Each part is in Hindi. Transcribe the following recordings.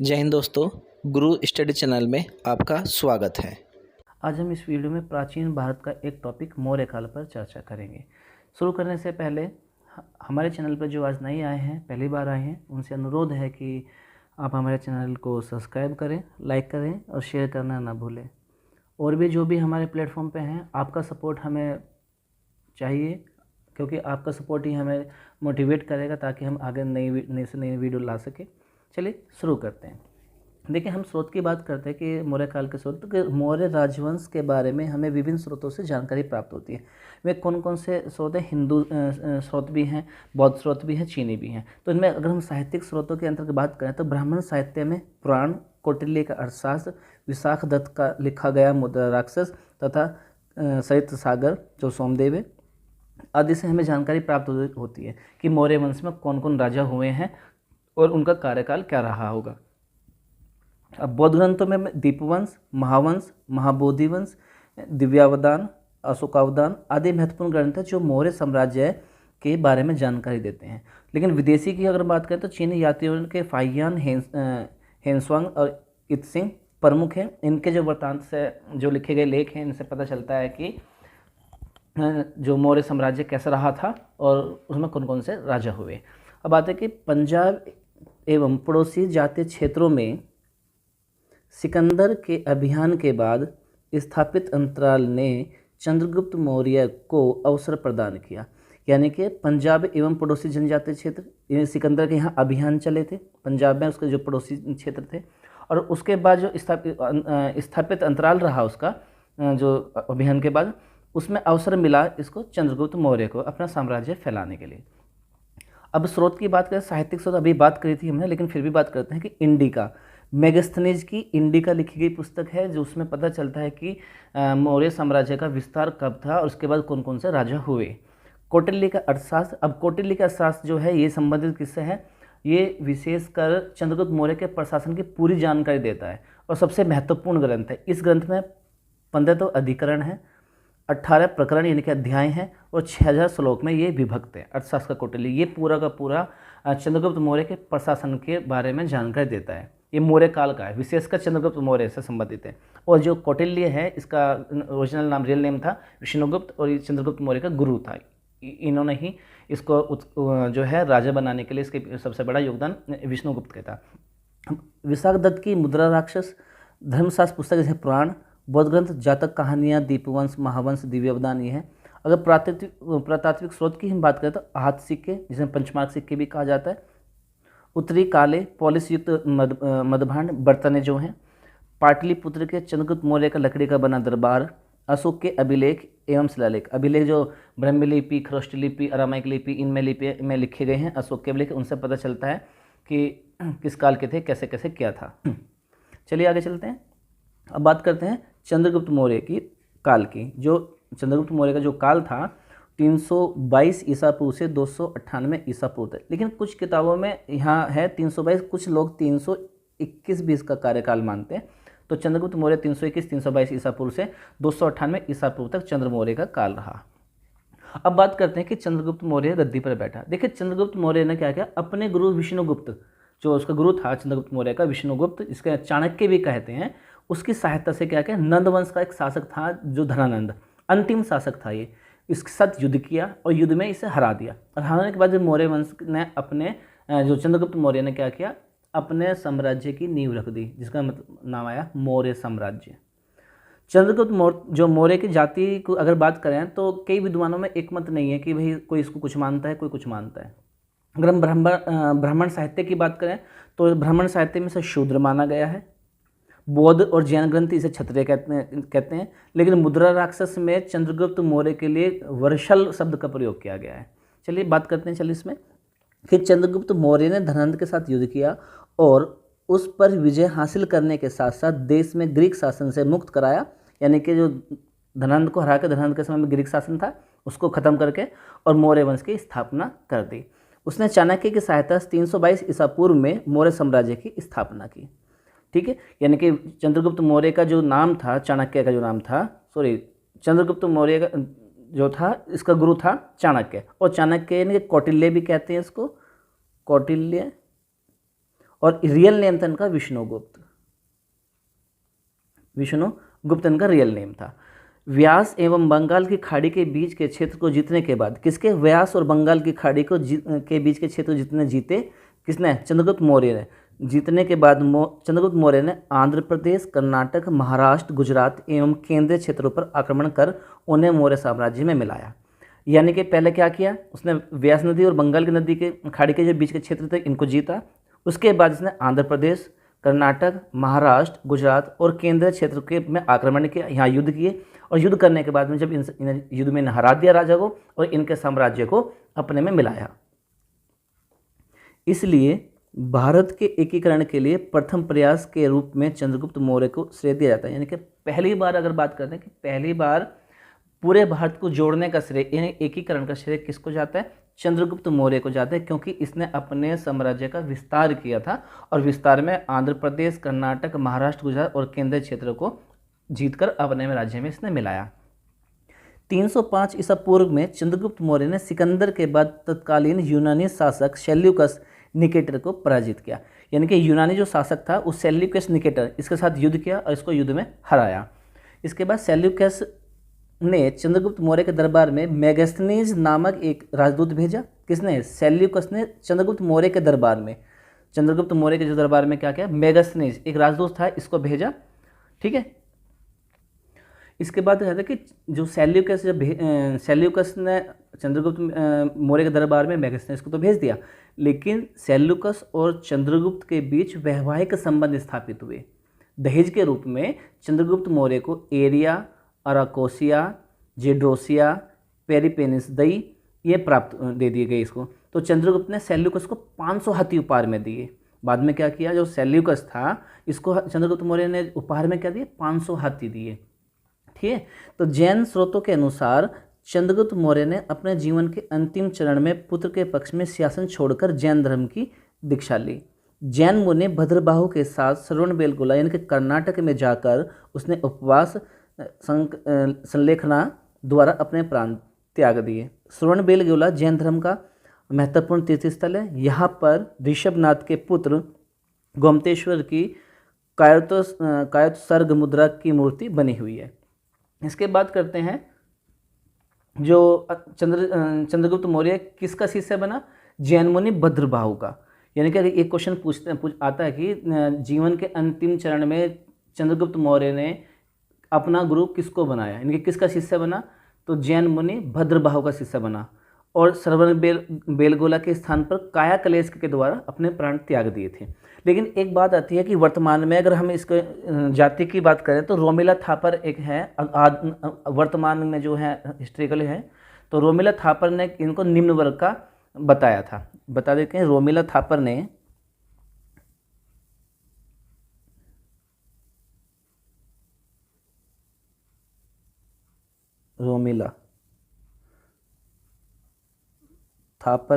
जय हिंद दोस्तों, गुरु स्टडी चैनल में आपका स्वागत है। आज हम इस वीडियो में प्राचीन भारत का एक टॉपिक मौर्य काल पर चर्चा करेंगे। शुरू करने से पहले हमारे चैनल पर जो आज नए आए हैं, पहली बार आए हैं, उनसे अनुरोध है कि आप हमारे चैनल को सब्सक्राइब करें, लाइक करें और शेयर करना ना भूलें। और भी जो भी हमारे प्लेटफॉर्म पे हैं, आपका सपोर्ट हमें चाहिए, क्योंकि आपका सपोर्ट ही हमें मोटिवेट करेगा ताकि हम आगे नई से नई वीडियो ला सकें। चलिए शुरू करते हैं। देखिए, हम स्रोत की बात करते हैं कि मौर्य काल के स्रोत, तो मौर्य राजवंश के बारे में हमें विभिन्न स्रोतों से जानकारी प्राप्त होती है। वे कौन कौन से स्रोत हैं? हिंदू स्रोत भी हैं, बौद्ध स्रोत भी हैं, चीनी भी हैं। तो इनमें अगर हम साहित्यिक स्रोतों के अंतर्गत बात करें तो ब्राह्मण साहित्य में पुराण, कौटिल्य का अर्थशास्त्र, विशाख दत्त का लिखा गया मुद्रा राक्षस तथा सरित सागर जो सोमदेव है आदि से हमें जानकारी प्राप्त होती है कि मौर्य वंश में कौन कौन राजा हुए हैं और उनका कार्यकाल क्या रहा होगा। अब बौद्ध ग्रंथों में दीपवंश, महावंश, महाबोधिवंश, दिव्यावदान, अशोकावदान आदि महत्वपूर्ण ग्रंथ हैं जो मौर्य साम्राज्य के बारे में जानकारी देते हैं। लेकिन विदेशी की अगर बात करें तो चीनी यात्रियों के फाहियान, हेनस्वांग और इत्सिंग प्रमुख हैं। इनके जो वृत्तांत से जो लिखे गए लेख हैं, इनसे पता चलता है कि जो मौर्य साम्राज्य कैसा रहा था और उसमें कौन कौन से राजा हुए। अब बात है कि पंजाब एवं पड़ोसी जातीय क्षेत्रों में सिकंदर के अभियान के बाद स्थापित अंतराल ने चंद्रगुप्त मौर्य को अवसर प्रदान किया। यानी कि पंजाब एवं पड़ोसी जनजातीय क्षेत्र, सिकंदर के यहाँ अभियान चले थे पंजाब में, उसके जो पड़ोसी क्षेत्र थे, और उसके बाद जो स्थापित अंतराल रहा उसका जो अभियान के बाद, उसमें अवसर मिला इसको चंद्रगुप्त मौर्य को अपना साम्राज्य फैलाने के लिए। अब स्रोत की बात करें, साहित्यिक स्रोत अभी बात करी थी हमने, लेकिन फिर भी बात करते हैं कि इंडिका, मेगास्थनीज की इंडिका लिखी गई पुस्तक है जो उसमें पता चलता है कि मौर्य साम्राज्य का विस्तार कब था और उसके बाद कौन कौन से राजा हुए। कौटिल्य का अर्थशास्त्र, अब कौटिल्य का अर्थशास्त्र जो है ये संबंधित किससे है? ये विशेषकर चंद्रगुप्त मौर्य के प्रशासन की पूरी जानकारी देता है और सबसे महत्वपूर्ण ग्रंथ है। इस ग्रंथ में 15 तो अधिकरण हैं, 18 प्रकरण यानी कि अध्याय हैं और 6000 श्लोक में ये विभक्त है। अर्थशास्त्र का कौटिल्य ये पूरा का पूरा चंद्रगुप्त मौर्य के प्रशासन के बारे में जानकारी देता है। ये मौर्य काल का है, विशेषकर चंद्रगुप्त मौर्य से संबंधित है। और जो कौटिल्य है, इसका ओरिजिनल नाम, रियल नेम था विष्णुगुप्त, और ये चंद्रगुप्त मौर्य का गुरु था। इन्होंने ही इसको जो है राजा बनाने के लिए इसके सबसे बड़ा योगदान विष्णुगुप्त का था। विशाख दत्त की मुद्रा राक्षस, धर्मशास्त्र पुस्तक जैसे पुराण, बौद्ध ग्रंथ, जातक कहानियाँ, दीपवंश, महावंश, दिव्यावदान ये हैं। अगर पुरातात्विक स्रोत की हम बात करें तो हाथ सिक्के, जिसे पंचमार्क सिक्के भी कहा जाता है, उत्तरी काले पॉलिश युक्त मदभांड बर्तने जो हैं, पाटलिपुत्र के चंद्रगुप्त मौर्य का लकड़ी का बना दरबार, अशोक के अभिलेख एवं शिलालेख। अभिलेख जो ब्रह्मलिपि, खरोष्ट लिपि, अरामाइक लिपि, इनमें लिपि में लिखे गए हैं अशोक के अभिलेख, उनसे पता चलता है कि किस काल के थे, कैसे कैसे क्या था। चलिए आगे चलते हैं। अब बात करते हैं चंद्रगुप्त मौर्य की काल की। जो चंद्रगुप्त मौर्य का जो काल था 322 ईसा पूर्व से 298 ईसा पूर्व तक, लेकिन कुछ किताबों में यहाँ है 322, कुछ लोग 321 भी इसका कार्यकाल मानते हैं। तो चंद्रगुप्त मौर्य 321 322 ईसा पूर्व से 298 ईसा पूर्व तक चंद्र मौर्य का काल रहा। अब बात करते हैं कि चंद्रगुप्त मौर्य गद्दी पर बैठा। देखिए, चंद्रगुप्त मौर्य ने क्या किया, अपने गुरु विष्णुगुप्त, जो उसका गुरु था चंद्रगुप्त मौर्य का विष्णुगुप्त, इसके चाणक्य भी कहते हैं, उसकी सहायता से क्या किया, नंद वंश का एक शासक था जो धनानंद, अंतिम शासक था ये, इसके साथ युद्ध किया और युद्ध में इसे हरा दिया। और हराने के बाद मौर्य वंश ने अपने जो चंद्रगुप्त मौर्य ने क्या किया, अपने साम्राज्य की नींव रख दी, जिसका मतलब नाम आया मौर्य साम्राज्य। चंद्रगुप्त जो मौर्य की जाति को अगर बात करें तो कई विद्वानों में एक मत नहीं है कि भाई कोई इसको कुछ मानता है, कोई कुछ मानता है। अगर हम ब्राह्मण साहित्य की बात करें तो ब्राह्मण साहित्य में से शूद्र माना गया है। बौद्ध और जैन ग्रंथ इसे क्षत्रिय कहते हैं। लेकिन मुद्रा राक्षस में चंद्रगुप्त मौर्य के लिए वर्षल शब्द का प्रयोग किया गया है। चलिए बात करते हैं इसमें कि चंद्रगुप्त मौर्य ने धनानंद के साथ युद्ध किया और उस पर विजय हासिल करने के साथ साथ देश में ग्रीक शासन से मुक्त कराया। यानी कि जो धनानंद को हरा के, धनानंद के समय में ग्रीक शासन था, उसको खत्म करके और मौर्य वंश की स्थापना कर दी। उसने चाणक्य की सहायता से 322 ईसा पूर्व में मौर्य साम्राज्य की स्थापना की। ठीक है, यानी कि चंद्रगुप्त मौर्य का जो नाम था, चाणक्य का जो नाम था, चंद्रगुप्त मौर्य का जो था, इसका गुरु था चाणक्य, और चाणक्य यानी कौटिल्य भी कहते हैं इसको, कौटिल्य, और रियल नेम था इनका विष्णुगुप्त। विष्णुगुप्त इनका रियल नेम था। व्यास एवं बंगाल की खाड़ी के बीच के क्षेत्र को जीतने के बाद, किसके, व्यास और बंगाल की खाड़ी के बीच के क्षेत्र जितने जीते, किसने, चंद्रगुप्त मौर्य ने। जीतने के बाद चंद्रगुप्त मौर्य ने आंध्र प्रदेश, कर्नाटक, महाराष्ट्र, गुजरात एवं केंद्रीय क्षेत्रों पर आक्रमण कर उन्हें मौर्य साम्राज्य में मिलाया। यानी कि पहले क्या किया उसने, व्यास नदी और बंगाल की नदी के खाड़ी के जो बीच के क्षेत्र थे इनको जीता। उसके बाद इसने आंध्र प्रदेश, कर्नाटक, महाराष्ट्र, गुजरात और केंद्रीय क्षेत्र के में आक्रमण किया, यहाँ युद्ध किए। और युद्ध करने के बाद में जब इन युद्ध में हरा दिया राजा को और इनके साम्राज्य को अपने में मिलाया। इसलिए भारत के एकीकरण के लिए प्रथम प्रयास के रूप में चंद्रगुप्त मौर्य को श्रेय दिया जाता है। यानी कि पहली बार अगर बात करते हैं कि पहली बार पूरे भारत को जोड़ने का श्रेय, यानी एकीकरण का श्रेय किसको जाता है, चंद्रगुप्त मौर्य को जाता है, क्योंकि इसने अपने साम्राज्य का विस्तार किया था और विस्तार में आंध्र प्रदेश, कर्नाटक, महाराष्ट्र, गुजरात और केंद्रीय क्षेत्र को जीतकर अपने में राज्य में इसने मिलाया। 305 ईसा पूर्व में चंद्रगुप्त मौर्य ने सिकंदर के बाद तत्कालीन यूनानी शासक सेल्यूकस निकेटर को पराजित किया। यानी कि यूनानी जो शासक था उस सेल्यूकस निकेटर इसके साथ युद्ध किया और इसको युद्ध में हराया। इसके बाद सेल्यूकस ने चंद्रगुप्त मौर्य के दरबार में मेगास्थनीज नामक एक राजदूत भेजा। किसने, सेल्यूकस ने चंद्रगुप्त मौर्य के दरबार में, चंद्रगुप्त मौर्य के जो दरबार में क्या किया, मेगास्थनीज एक राजदूत था, इसको भेजा। ठीक है, इसके बाद कहते हैं कि जो सेल्यूकस ने चंद्रगुप्त मौर्य के दरबार में मेगास्थनीज को तो भेज दिया, लेकिन सेल्यूकस और चंद्रगुप्त के बीच वैवाहिक संबंध स्थापित हुए। दहेज के रूप में चंद्रगुप्त मौर्य को एरिया, अराकोसिया, जेड्रोसिया, पेरिपेनिसदई ये प्राप्त दे दिए गए इसको। तो चंद्रगुप्त ने सेल्यूकस को 500 हाथी उपहार में दिए। बाद में क्या किया, जो सेल्यूकस था इसको चंद्रगुप्त मौर्य ने उपहार में क्या दिए, 500 हाथी दिए। ठीक है, तो जैन स्रोतों के अनुसार चंद्रगुप्त मौर्य ने अपने जीवन के अंतिम चरण में पुत्र के पक्ष में सिंहासन छोड़कर जैन धर्म की दीक्षा ली। जैन मुनि भद्रबाहु के साथ श्रवणबेलगोला यानी कि कर्नाटक में जाकर उसने उपवास संलेखना द्वारा अपने प्राण त्याग दिए। श्रवणबेलगोला जैन धर्म का महत्वपूर्ण तीर्थ स्थल है। यहाँ पर ऋषभनाथ के पुत्र गोमतेश्वर की कायोत्सर्ग मुद्रा की मूर्ति बनी हुई है। इसके बाद करते हैं जो चंद्रगुप्त मौर्य किसका शिष्य बना, जैन मुनि भद्रबाहु का। यानी कि एक क्वेश्चन आता है कि जीवन के अंतिम चरण में चंद्रगुप्त मौर्य ने अपना गुरु किसको बनाया, यानी कि किसका शिष्य बना, तो जैन मुनि भद्रबाहु का शिष्य बना और श्रवण बेलगोला के स्थान पर काया कलेश के द्वारा अपने प्राण त्याग दिए थे। लेकिन एक बात आती है कि वर्तमान में अगर हम इसको जाति की बात करें तो रोमिला थापर एक है, वर्तमान में जो है हिस्ट्रिकल है, तो रोमिला थापर ने इनको निम्न वर्ग का बताया था। बता देते हैं, रोमिला थापर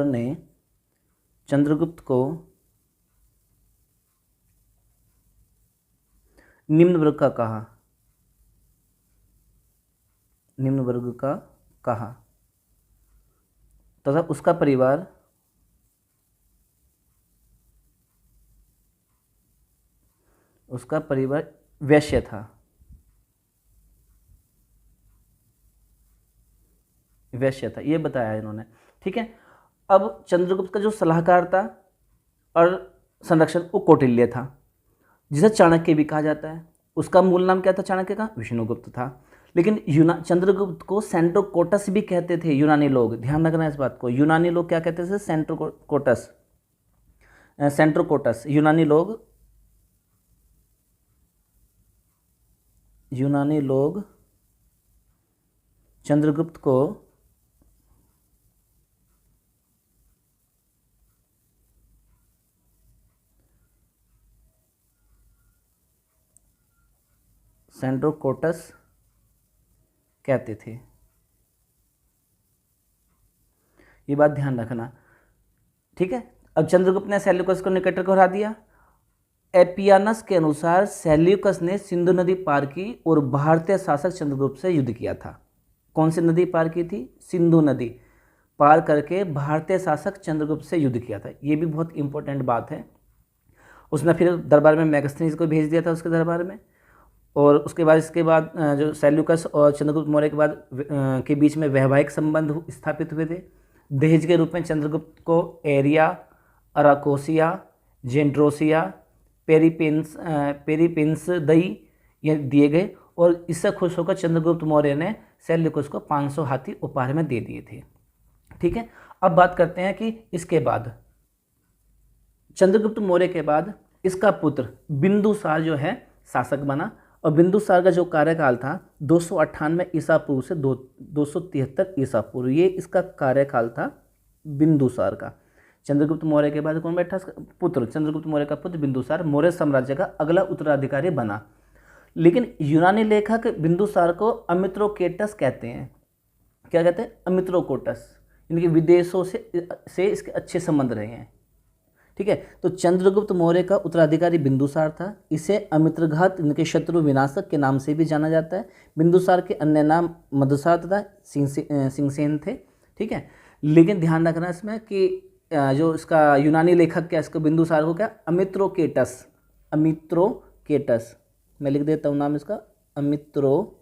ने चंद्रगुप्त को निम्न वर्ग का कहा तथा उसका परिवार वैश्य था। ये बताया इन्होंने। ठीक है, अब चंद्रगुप्त का जो सलाहकार था और संरक्षक वो कौटिल्य था, जिसे चाणक्य भी कहा जाता है। उसका मूल नाम क्या था चाणक्य का, विष्णुगुप्त था। लेकिन चंद्रगुप्त को सेंट्रोकोटस भी कहते थे यूनानी लोग, ध्यान रखना इस बात को। यूनानी लोग क्या कहते थे, सेंट्रोकोटस। यूनानी लोग चंद्रगुप्त को सेंट्रोकोटस कहते थे। ये बात ध्यान रखना। ठीक है, अब चंद्रगुप्त ने सेल्यूकस को निकटर को हरा दिया। एपियानस के अनुसार सेल्यूकस ने सिंधु नदी पार की और भारतीय शासक चंद्रगुप्त से युद्ध किया था। कौन सी नदी पार की थी, सिंधु नदी पार करके भारतीय शासक चंद्रगुप्त से युद्ध किया था। ये भी बहुत इंपॉर्टेंट बात है। उसने फिर दरबार में मैगस्थनीज को भेज दिया था उसके दरबार में। और इसके बाद जो सेल्यूकस और चंद्रगुप्त मौर्य के बाद के बीच में वैवाहिक संबंध स्थापित हुए थे। दहेज के रूप में चंद्रगुप्त को एरिया, अराकोसिया, जेंड्रोसिया, पेरिपिंस दई ये दिए गए और इससे खुश होकर चंद्रगुप्त मौर्य ने सेल्यूकस को 500 हाथी उपहार में दे दिए थे। ठीक है, अब बात करते हैं कि इसके बाद चंद्रगुप्त मौर्य के बाद इसका पुत्र बिंदुसार जो है शासक बना। और बिंदुसार का जो कार्यकाल था 298 ईसा पूर्व से 273 ईसा पूर्व, ये इसका कार्यकाल था बिंदुसार का। चंद्रगुप्त मौर्य के बाद कौन बैठा? पुत्र, चंद्रगुप्त मौर्य का पुत्र बिंदुसार मौर्य साम्राज्य का अगला उत्तराधिकारी बना। लेकिन यूनानी लेखक बिंदुसार को अमित्रोकेटस कहते हैं। क्या कहते हैं? अमित्रोकोटस। इनके विदेशों से इसके अच्छे संबंध रहे हैं। ठीक है, तो चंद्रगुप्त मौर्य का उत्तराधिकारी बिंदुसार था। इसे अमित्रघात, इनके शत्रु विनाशक के नाम से भी जाना जाता है। बिंदुसार के अन्य नाम मधुसार तथा सिंगसेन थे। ठीक है, लेकिन ध्यान रखना इसमें कि जो इसका यूनानी लेखक क्या, इसको बिंदुसार को क्या अमित्रोकेटस, अमित्रोकेटस मैं लिख देता हूँ नाम इसका, अमित्रोकेटस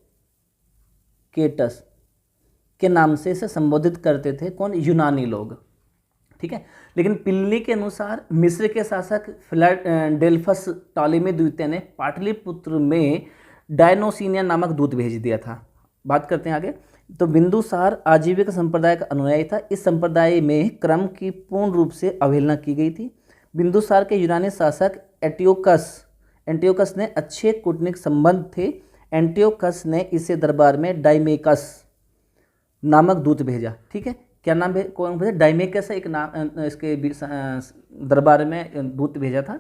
के नाम से इसे संबोधित करते थे कौन? यूनानी लोग। ठीक है, लेकिन पिल्ली के अनुसार मिस्र के शासक फिलाडेल्फस टॉलेमी द्वितीय ने पाटलिपुत्र में डायनोसिनिया नामक दूत भेज दिया था। बात करते हैं आगे। तो बिंदुसार आजीविका संप्रदाय का अनुयायी था। इस संप्रदाय में क्रम की पूर्ण रूप से अवहेलना की गई थी। बिंदुसार के यूनानी शासक एंटियोकस ने अच्छे कूटनीतिक संबंध थे। एंटियोकस ने इसे दरबार में डाइमेकस नामक दूत भेजा। ठीक है, क्या नाम कौन भेजा? डाइमेकस एक नाम इसके दरबार में दूत भेजा था।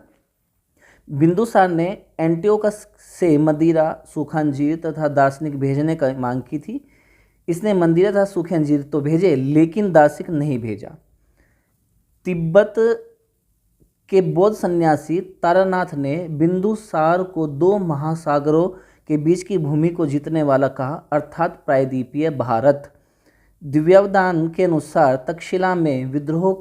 बिंदुसार ने एंटियोकस से मदिरा, सूखा अंजीर तथा दार्शनिक भेजने का मांग की थी। इसने मंदिरा तथा सूखे अंजीर तो भेजे, लेकिन दार्शनिक नहीं भेजा। तिब्बत के बौद्ध सन्यासी तारानाथ ने बिंदुसार को 2 महासागरों के बीच की भूमि को जीतने वाला कहा, अर्थात प्रायद्वीपीय भारत। दिव्यावदान के अनुसार तक्षशिला में विद्रोह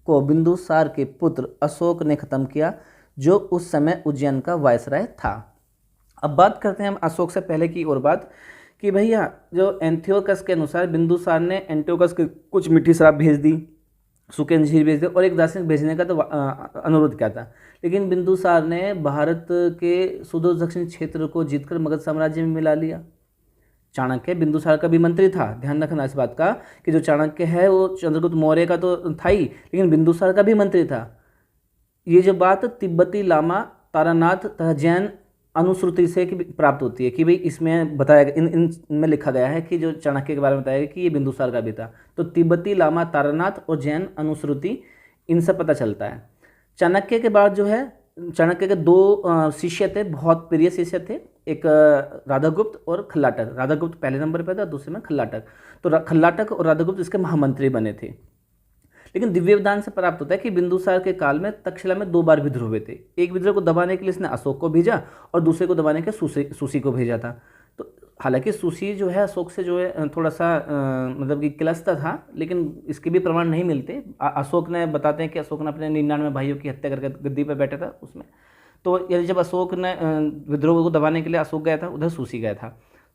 को बिंदुसार के पुत्र अशोक ने खत्म किया, जो उस समय उज्जैन का वायसराय था। अब बात करते हैं हम अशोक से पहले की और बात कि भैया जो एंथियोकस के अनुसार बिंदुसार ने एंटियोकस को कुछ मीठी शराब भेज दी, सूखे अंजीर भेज दिए और एक दार्शनिक भेजने का तो अनुरोध किया था। लेकिन बिंदुसार ने भारत के सुदूर दक्षिण क्षेत्र को जीतकर मगध साम्राज्य में मिला लिया। चाणक्य बिंदुसार का भी मंत्री था। ध्यान रखना इस बात का कि जो चाणक्य है वो चंद्रगुप्त मौर्य का तो था ही, लेकिन बिंदुसार का भी मंत्री था। ये जो बात तिब्बती लामा, तारानाथ तथा जैन अनुश्रुति से प्राप्त होती है कि भाई इसमें बताया इनमें लिखा गया है कि जो चाणक्य के बारे में बताया गया कि ये बिंदुसार का भी था। तो तिब्बती लामा, तारानाथ और जैन अनुश्रुति इनसे पता चलता है। चाणक्य के बाद जो है चाणक्य के 2 शिष्य थे, बहुत प्रिय शिष्य थे, एक राधागुप्त और खल्लाटक। राधागुप्त पहले नंबर पर था, दूसरे में खल्लाटक। तो खल्लाटक और राधागुप्त इसके महामंत्री बने थे। लेकिन दिव्यवदान से प्राप्त होता है कि बिंदुसार के काल में तक्षशिला में 2 बार विद्रोह हुए थे। एक विद्रोह को दबाने के लिए इसने अशोक को भेजा और दूसरे को दबाने के सुसी को भेजा था। तो हालांकि सुसी जो है अशोक से जो है थोड़ा सा मतलब कि किलसता था, लेकिन इसके भी प्रमाण नहीं मिलते। अशोक ने बताते हैं कि अशोक ने अपने 99 भाइयों की हत्या करके गद्दी पर बैठा था उसमें। तो यदि जब अशोक ने विद्रोह को दबाने के लिए अशोक गया था, उधर सुसी गया था।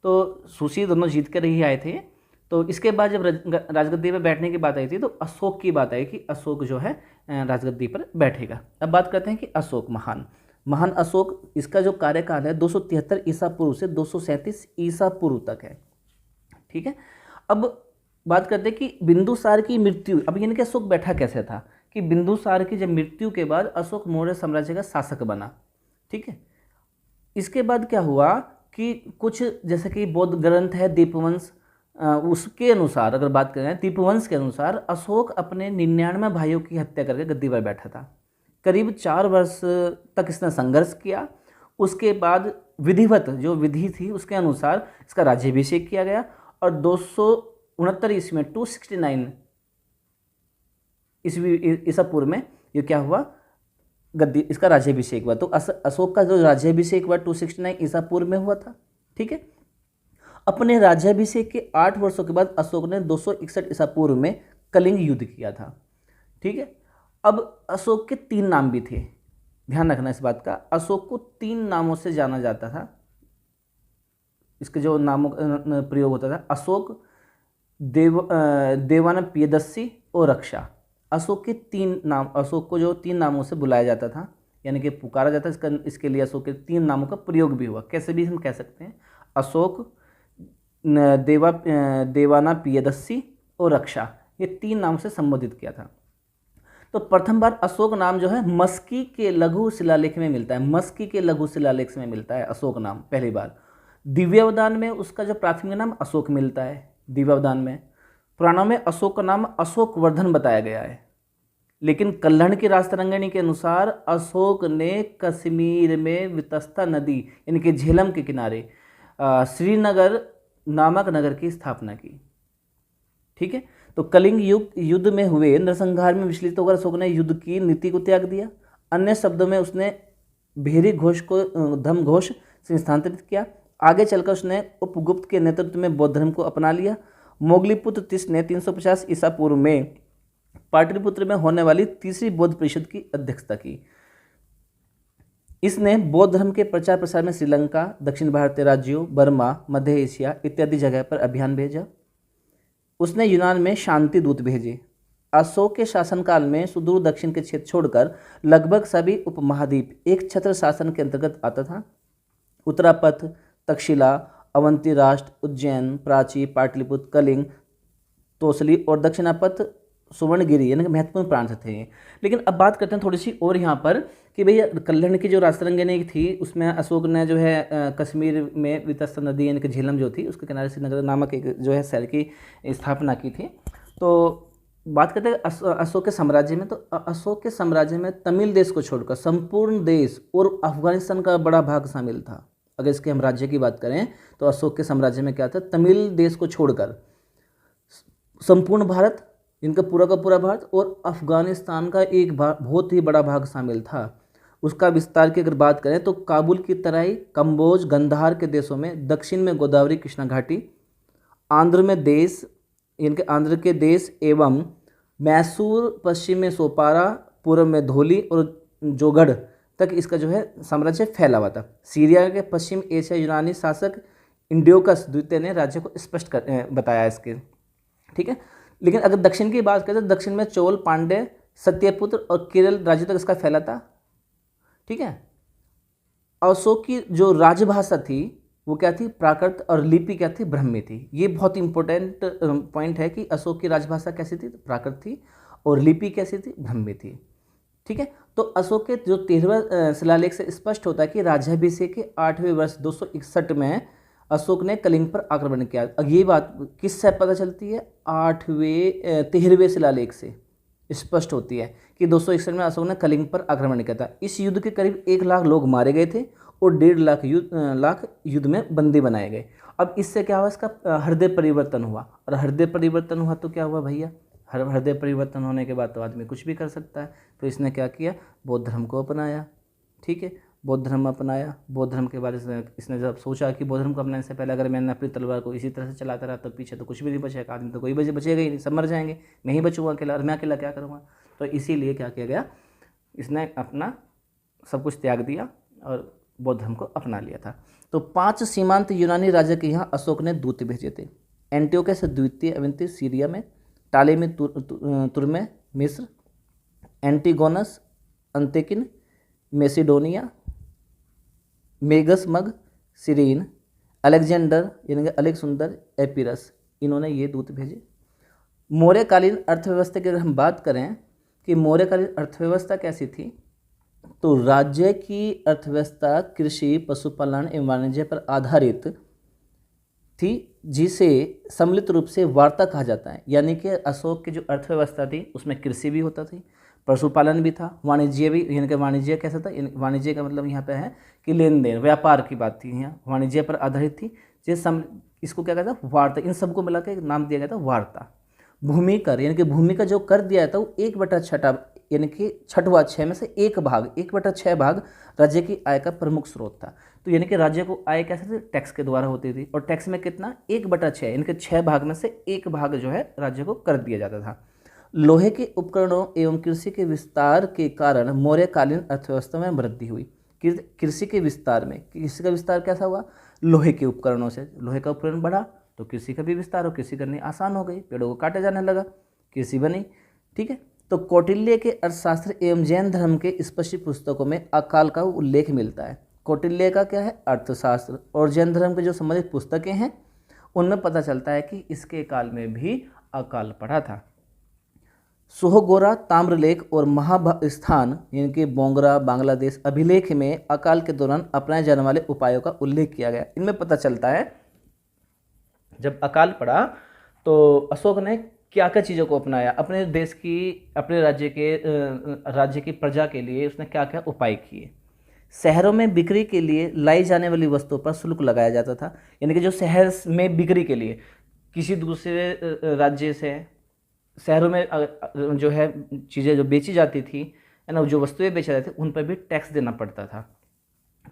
तो सुसी दोनों जीत कर ही आए थे। तो इसके बाद जब राजगद्दी पर बैठने की बात आई थी तो अशोक की बात आई कि अशोक जो है राजगद्दी पर बैठेगा। अब बात करते हैं कि अशोक महान अशोक, इसका जो कार्यकाल है 273 ईसा पूर्व से 237 ईसा पूर्व तक है। ठीक है, अब बात करते हैं कि बिंदुसार की मृत्यु, अब यानी कि अशोक बैठा कैसे था कि बिंदुसार की जब मृत्यु के बाद अशोक मौर्य साम्राज्य का शासक बना। ठीक है, इसके बाद क्या हुआ कि कुछ जैसे कि बौद्ध ग्रंथ है दीपवंश, उसके अनुसार अगर बात करें दीपवंश के अनुसार अशोक अपने 99 भाइयों की हत्या करके गद्दी पर बैठा था। करीब 4 वर्ष तक इसने संघर्ष किया। उसके बाद विधिवत जो विधि थी उसके अनुसार इसका राज्याभिषेक किया गया और 269 ईस्वी में 269 ईसा पूर्व में ये क्या हुआ, गद्दी इसका राज्याभिषेक हुआ। तो अशोक का जो राज्याभिषेक हुआ 269 ईसा पूर्व में हुआ था। ठीक है, अपने राज्याभिषेक के 8 वर्षों के बाद अशोक ने 261 ईसा पूर्व में कलिंग युद्ध किया था। ठीक है, अब अशोक के 3 नाम भी थे। ध्यान रखना इस बात का, अशोक को 3 नामों से जाना जाता था। इसके जो नामों का प्रयोग होता था, अशोक, देवानंद प्रियदर्शी और रक्षा। अशोक के 3 नाम, अशोक को जो 3 नामों से बुलाया जाता था, यानी कि पुकारा जाता है। इसके लिए अशोक के 3 नामों का प्रयोग भी हुआ। कैसे भी हम कह सकते हैं, अशोक, देवाना प्रियदर्शी और रक्षा, ये 3 नाम से संबोधित किया था। तो प्रथम बार अशोक नाम जो है मस्की के लघु शिलालेख में मिलता है। मस्की के लघु शिलालेख में मिलता है अशोक नाम पहली बार। दिव्यावदान में उसका जो प्राथमिक नाम अशोक मिलता है, दिव्यावदान में। पुराणों में अशोक का नाम अशोक वर्धन बताया गया है, लेकिन कल्हण की राजतरंगिणी के अनुसार अशोक ने कश्मीर में वितस्ता नदी यानी कि झेलम के किनारे श्रीनगर नामक नगर की स्थापना की। ठीक है, तो कलिंग युद्ध में हुए नरसंहार में विचलित होकर अशोक ने युद्ध की नीति को त्याग दिया। अन्य शब्दों में उसने भेरी घोष को धर्म घोष से स्थानांतरित किया। आगे चलकर उसने उपगुप्त के नेतृत्व में बौद्ध धर्म को अपना लिया। मोगलीपुत्र तिस ने 350 ईसा पूर्व में पाटलिपुत्र में होने वाली तीसरी बौद्ध परिषद की अध्यक्षता की। इसने बौद्ध धर्म के प्रचार प्रसार में श्रीलंका, दक्षिण भारतीय राज्यों, बर्मा, मध्य एशिया इत्यादि जगह पर अभियान भेजा। उसने यूनान में शांति दूत भेजे। अशोक के शासनकाल में सुदूर दक्षिण के क्षेत्र छोड़कर लगभग सभी उपमहाद्वीप एक छत्र शासन के अंतर्गत आता था। उत्तरापथ, तक्षशिला, अवंती राष्ट्र, उज्जैन, प्राची, पाटलिपुत्र, कलिंग, तोसली और दक्षिणापथ सुवर्णगिरी यानी कि महत्वपूर्ण प्रांत थे। लेकिन अब बात करते हैं थोड़ी सी और यहाँ पर कि भैया कल्हण की जो राजतरंगिणी थी उसमें अशोक ने जो है कश्मीर में वितस्ता नदी यानी कि झेलम जो थी उसके किनारे श्रीनगर नामक एक जो है शहर की स्थापना की थी। तो बात करते हैं अशोक के साम्राज्य में। तो अशोक के साम्राज्य में तमिल देश को छोड़कर संपूर्ण देश और अफगानिस्तान का बड़ा भाग शामिल था। अगर इसके हम राज्य की बात करें तो अशोक के साम्राज्य में क्या था, तमिल देश को छोड़कर संपूर्ण भारत, इनका पूरा का पूरा भारत और अफगानिस्तान का एक बहुत ही बड़ा भाग शामिल था। उसका विस्तार की अगर बात करें तो काबुल की तराई, कंबोज, गंधार के देशों में, दक्षिण में गोदावरी कृष्णा घाटी, आंध्र में देश इनके आंध्र के देश एवं मैसूर, पश्चिम में सोपारा, पूर्व में धोली और जोगढ़ तक इसका जो है साम्राज्य फैला हुआ था। सीरिया के पश्चिम एशिया यूनानी शासक इंडियोकस द्वितीय ने राज्य को स्पष्ट बताया इसके। ठीक है, लेकिन अगर दक्षिण की बात करें तो दक्षिण में चोल, पांड्य, सत्यपुत्र और केरल राज्य तक इसका फैला था। ठीक है, अशोक की जो राजभाषा थी वो क्या थी, प्राकृत, और लिपि क्या थी, ब्राह्मी थी। ये बहुत इंपॉर्टेंट पॉइंट है कि अशोक की राजभाषा कैसी थी, प्राकृत थी, और लिपि कैसी थी, ब्राह्मी थी। ठीक है, तो अशोक के जो 13वें शिलालेख से स्पष्ट होता है कि राज्याभिषेक के 8वें वर्ष 261 में अशोक ने कलिंग पर आक्रमण किया। अब ये बात किससे पता चलती है, 13वें शिलालेख से स्पष्ट होती है कि 261 में अशोक ने कलिंग पर आक्रमण किया था। इस युद्ध के करीब 1 लाख लोग मारे गए थे और 1.5 लाख युद्ध में बंदी बनाए गए। अब इससे क्या हुआ, इसका हृदय परिवर्तन हुआ, और हृदय परिवर्तन हुआ तो क्या हुआ भैया, हृदय परिवर्तन होने के बाद तो आदमी कुछ भी कर सकता है। तो इसने क्या किया, बौद्ध धर्म को अपनाया। ठीक है, बौद्ध धर्म अपनाया। बौद्ध धर्म के बारे में इसने जब सोचा कि बौद्ध धर्म को अपनाने से पहले अगर मैंने अपनी तलवार को इसी तरह से चलाता रहा तो पीछे तो कुछ भी नहीं बचेगा, आदमी तो कोई बचेगा ही नहीं, सब मर जाएंगे, मैं ही बचूंगा अकेला, और मैं अकेला क्या करूँगा। तो इसीलिए क्या किया गया, इसने अपना सब कुछ त्याग दिया और बौद्ध धर्म को अपना लिया था। तो 5 सीमांत यूनानी राजा के यहाँ अशोक ने दूत भेजे थे। एंटियोकस द्वितीय अवंती सीरिया में, टालेमी तुर्मे मिस्र, एंटीगोनस अंतेकिन मेसिडोनिया, मेगस मग सिरीन, अलेक्जेंडर यानी कि अलेक्सुंदर एपिरस, इन्होंने ये दूत भेजे। मौर्यकालीन अर्थव्यवस्था की अगर हम बात करें कि मौर्यकालीन अर्थव्यवस्था कैसी थी, तो राज्य की अर्थव्यवस्था कृषि, पशुपालन एवं वाणिज्य पर आधारित थी, जिसे सम्मिलित रूप से वार्ता कहा जाता है। यानी कि अशोक की जो अर्थव्यवस्था थी उसमें कृषि भी होता थी, पशुपालन भी था, वाणिज्य भी, यानी कि वाणिज्य कैसा था, वाणिज्य का मतलब यहाँ पे है कि लेन देन, व्यापार की बात थी, यहाँ वाणिज्य पर आधारित थी। इसको क्या कहता है, वार्ता, इन सबको मिला के नाम दिया गया था वार्ता। भूमि कर यानी कि भूमि का जो कर दिया था वो 1/6 यानी कि 6 में से 1/6 भाग राज्य की आय का प्रमुख स्रोत था। तो यानी कि राज्य को आय कैसे थी, टैक्स के द्वारा होती थी, और टैक्स में कितना, 1/6 यानी कि 6 भाग में से 1 भाग जो है राज्य को कर दिया जाता था। लोहे के उपकरणों एवं कृषि के विस्तार के कारण मौर्यकालीन अर्थव्यवस्था में वृद्धि हुई। कृषि के विस्तार में, कृषि का विस्तार कैसा हुआ? लोहे के उपकरणों से। लोहे का उपकरण बढ़ा तो कृषि का भी विस्तार हो, कृषि करनी आसान हो गई, पेड़ों को काटे जाने लगा, कृषि बनी। ठीक है, तो कौटिल्य के अर्थशास्त्र एवं जैन धर्म के स्पष्ट पुस्तकों में अकाल का उल्लेख मिलता है। कौटिल्य का क्या है? अर्थशास्त्र, और जैन धर्म के जो संबंधित पुस्तकें हैं उनमें पता चलता है कि इसके काल में भी अकाल पड़ा था। सोहगोरा ताम्रलेख और महास्थान यानी कि बोंगरा बांग्लादेश अभिलेख में अकाल के दौरान अपनाए जाने वाले उपायों का उल्लेख किया गया। इनमें पता चलता है जब अकाल पड़ा तो अशोक ने क्या क्या चीज़ों को अपनाया, अपने देश की, अपने राज्य की प्रजा के लिए उसने क्या क्या उपाय किए। शहरों में बिक्री के लिए लाई जाने वाली वस्तुओं पर शुल्क लगाया जाता था, यानी कि जो शहर में बिक्री के लिए किसी दूसरे राज्य से शहरों में जो है चीज़ें जो बेची जाती थी, है ना, जो वस्तुएं बेची जाती थी, उन पर भी टैक्स देना पड़ता था।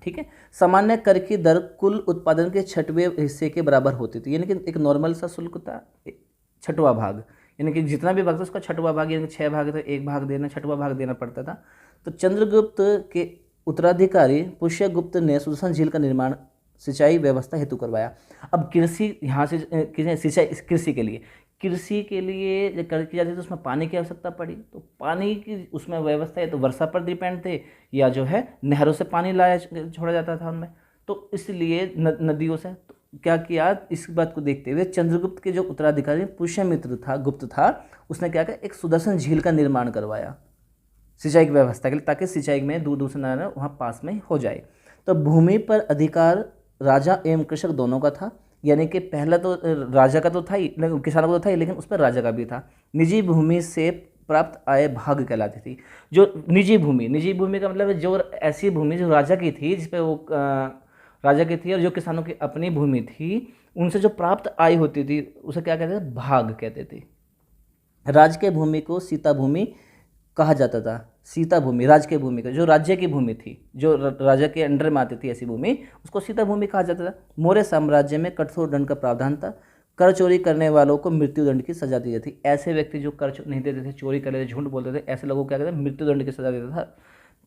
ठीक है, सामान्य कर की दर कुल उत्पादन के 6वें हिस्से के बराबर होती थी, यानी कि एक नॉर्मल सा शुल्क था 6वां भाग, यानी कि जितना भी भाग था उसका 6वां भाग, यानी कि 6 भाग तो 1 भाग देना, 6वां भाग देना पड़ता था। तो चंद्रगुप्त के उत्तराधिकारी पुष्यगुप्त ने सुदर्शन झील का निर्माण सिंचाई व्यवस्था हेतु करवाया। अब कृषि यहाँ से सिंचाई, कृषि के लिए कर की जाती है तो उसमें पानी की आवश्यकता पड़ी, तो पानी की उसमें व्यवस्था है तो वर्षा पर डिपेंड थे, या जो है नहरों से पानी लाया छोड़ा जाता था उनमें, तो इसलिए नदियों से। तो क्या किया, इस बात को देखते हुए चंद्रगुप्त के जो उत्तराधिकारी पुष्यमित्र था, गुप्त था, उसने क्या किया, एक सुदर्शन झील का निर्माण करवाया सिंचाई की व्यवस्था के लिए, ताकि सिंचाई में दूर से नहर वहाँ पास में हो जाए। तो भूमि पर अधिकार राजा एवं कृषक दोनों का था, यानी कि पहला तो राजा का तो था ही, किसानों का तो था ही, लेकिन उस पर राजा का भी था। निजी भूमि से प्राप्त आय भाग कहलाती थी। जो निजी भूमि का मतलब जो ऐसी भूमि जो राजा की थी, जिसपे वो राजा की थी, और जो किसानों की अपनी भूमि थी, उनसे जो प्राप्त आय होती थी उसे क्या कहते थे? भाग कहते थे। राजकीय भूमि को सीता भूमि कहा जाता था। सीता भूमि, राजकीय भूमि का, जो राज्य की भूमि थी, जो राजा के अंडर में आती थी ऐसी भूमि, उसको सीता भूमि कहा जाता था। मौर्य साम्राज्य में कठोर दंड का प्रावधान था। कर चोरी करने वालों को मृत्यु दंड की सजा दी जाती थी। ऐसे व्यक्ति जो कर नहीं देते थे, चोरी कर लेते, झूठ बोलते थे, ऐसे लोगों को क्या कहते हैं? मृत्यु दंड की सजा देता था।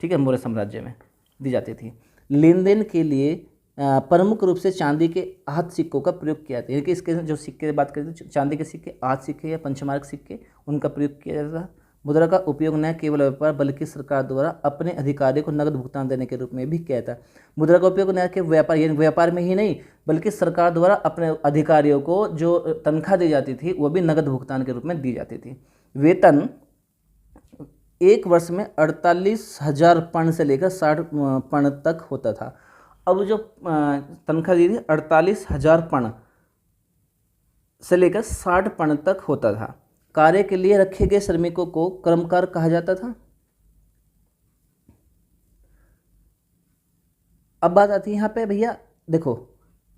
ठीक है, मौर्य साम्राज्य में दी जाती थी। लेन देन के लिए प्रमुख रूप से चांदी के आहत सिक्कों का प्रयोग किया जाता है, कि इसके जो सिक्के की बात करें तो चांदी के सिक्के, आहत सिक्के या पंचमार्क सिक्के, उनका प्रयोग किया जाता था। मुद्रा का उपयोग न केवल व्यापार बल्कि सरकार द्वारा अपने अधिकारियों को नगद भुगतान देने के रूप में भी किया था। मुद्रा का उपयोग न केवल व्यापार, यानी व्यापार में ही नहीं, बल्कि सरकार द्वारा अपने अधिकारियों को जो तनख्वाह दी जाती थी वो भी नगद भुगतान के रूप में दी जाती थी। वेतन एक वर्ष में 48,000 पर्ण से लेकर 60 पर्ण तक होता था। अब जो तनख्वाह दी थी 48,000 पर्ण से लेकर 60 पर्ण तक होता था। कार्य के लिए रखे गए श्रमिकों को कर्मकार कहा जाता था। अब बात आती है यहाँ पे, भैया देखो,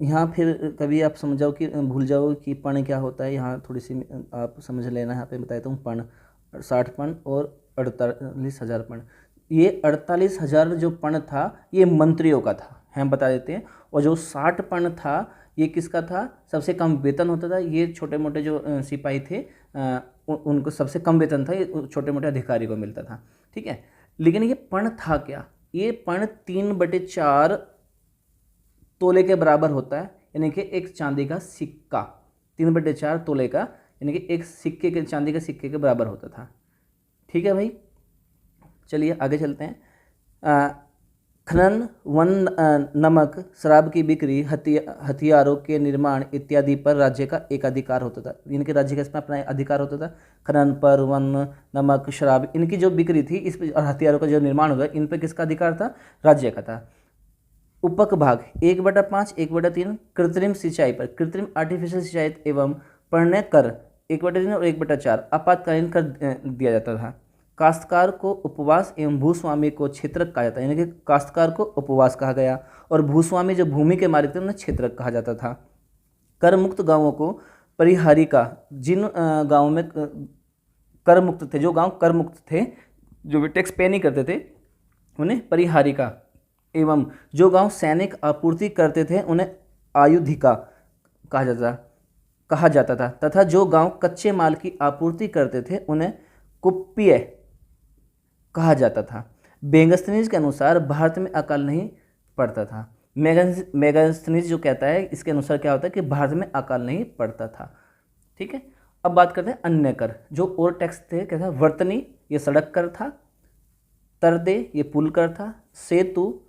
यहाँ फिर कभी आप समझ जाओ कि भूल जाओ कि पर्ण क्या होता है, यहाँ थोड़ी सी आप समझ लेना। यहाँ पे बता देता हूँ, पर्ण 60 पर्ण और 48,000 पर्ण। ये 48,000 जो पर्ण था ये मंत्रियों का था, हम बता देते हैं। और जो 60 पर्ण था ये किसका था? सबसे कम वेतन होता था। ये छोटे मोटे जो सिपाही थे उनको सबसे कम वेतन था, ये छोटे मोटे अधिकारी को मिलता था। ठीक है, लेकिन ये पर्ण था क्या? ये पर्ण 3/4 तोले के बराबर होता है, यानी कि एक चांदी का सिक्का 3/4 तोले का, यानी कि एक सिक्के के, चांदी के सिक्के के बराबर होता था। ठीक है भाई, चलिए आगे चलते हैं। खनन, वन, नमक, शराब की बिक्री, हथियारों के निर्माण इत्यादि पर राज्य का एक अधिकार होता था, यानी राज्य का इसमें अपना अधिकार होता था। खनन पर, वन, नमक, शराब, इनकी जो बिक्री थी इस और हथियारों का जो निर्माण होता इन पर किसका अधिकार था? राज्य का था। उपक भाग 1/5, 1/3 कृत्रिम सिंचाई पर, कृत्रिम आर्टिफिशियल सिंचाई एवं पण्य कर 1/3 और 1/4 आपातकालीन कर दिया जाता था। काश्तकार को उपवास एवं भूस्वामी को क्षेत्रक कहा जाता है, यानी कि काश्तकार को उपवास कहा गया और भूस्वामी जो भूमि के मालिक थे उन्हें क्षेत्रक कहा जाता था। कर मुक्त गांवों को परिहारिका, जिन गांवों में कर मुक्त थे, जो गांव कर मुक्त थे, जो भी टैक्स पे नहीं करते थे, उन्हें परिहारिका, एवं जो गांव सैनिक आपूर्ति करते थे उन्हें आयुधिका कहा जाता था। कहा जाता था तथा जो गांव कच्चे माल की आपूर्ति करते थे उन्हें कुप्पीय कहा जाता था। मेगास्थनीज के अनुसार भारत में अकाल नहीं पड़ता था। मेगास्थनीज जो कहता है इसके अनुसार क्या होता है कि भारत में अकाल नहीं पड़ता था। ठीक है, अब बात करते हैं अन्य कर। जो और टैक्स थे कैसा, वर्तनी ये सड़क कर था, तरदे ये पुल कर था, सेतु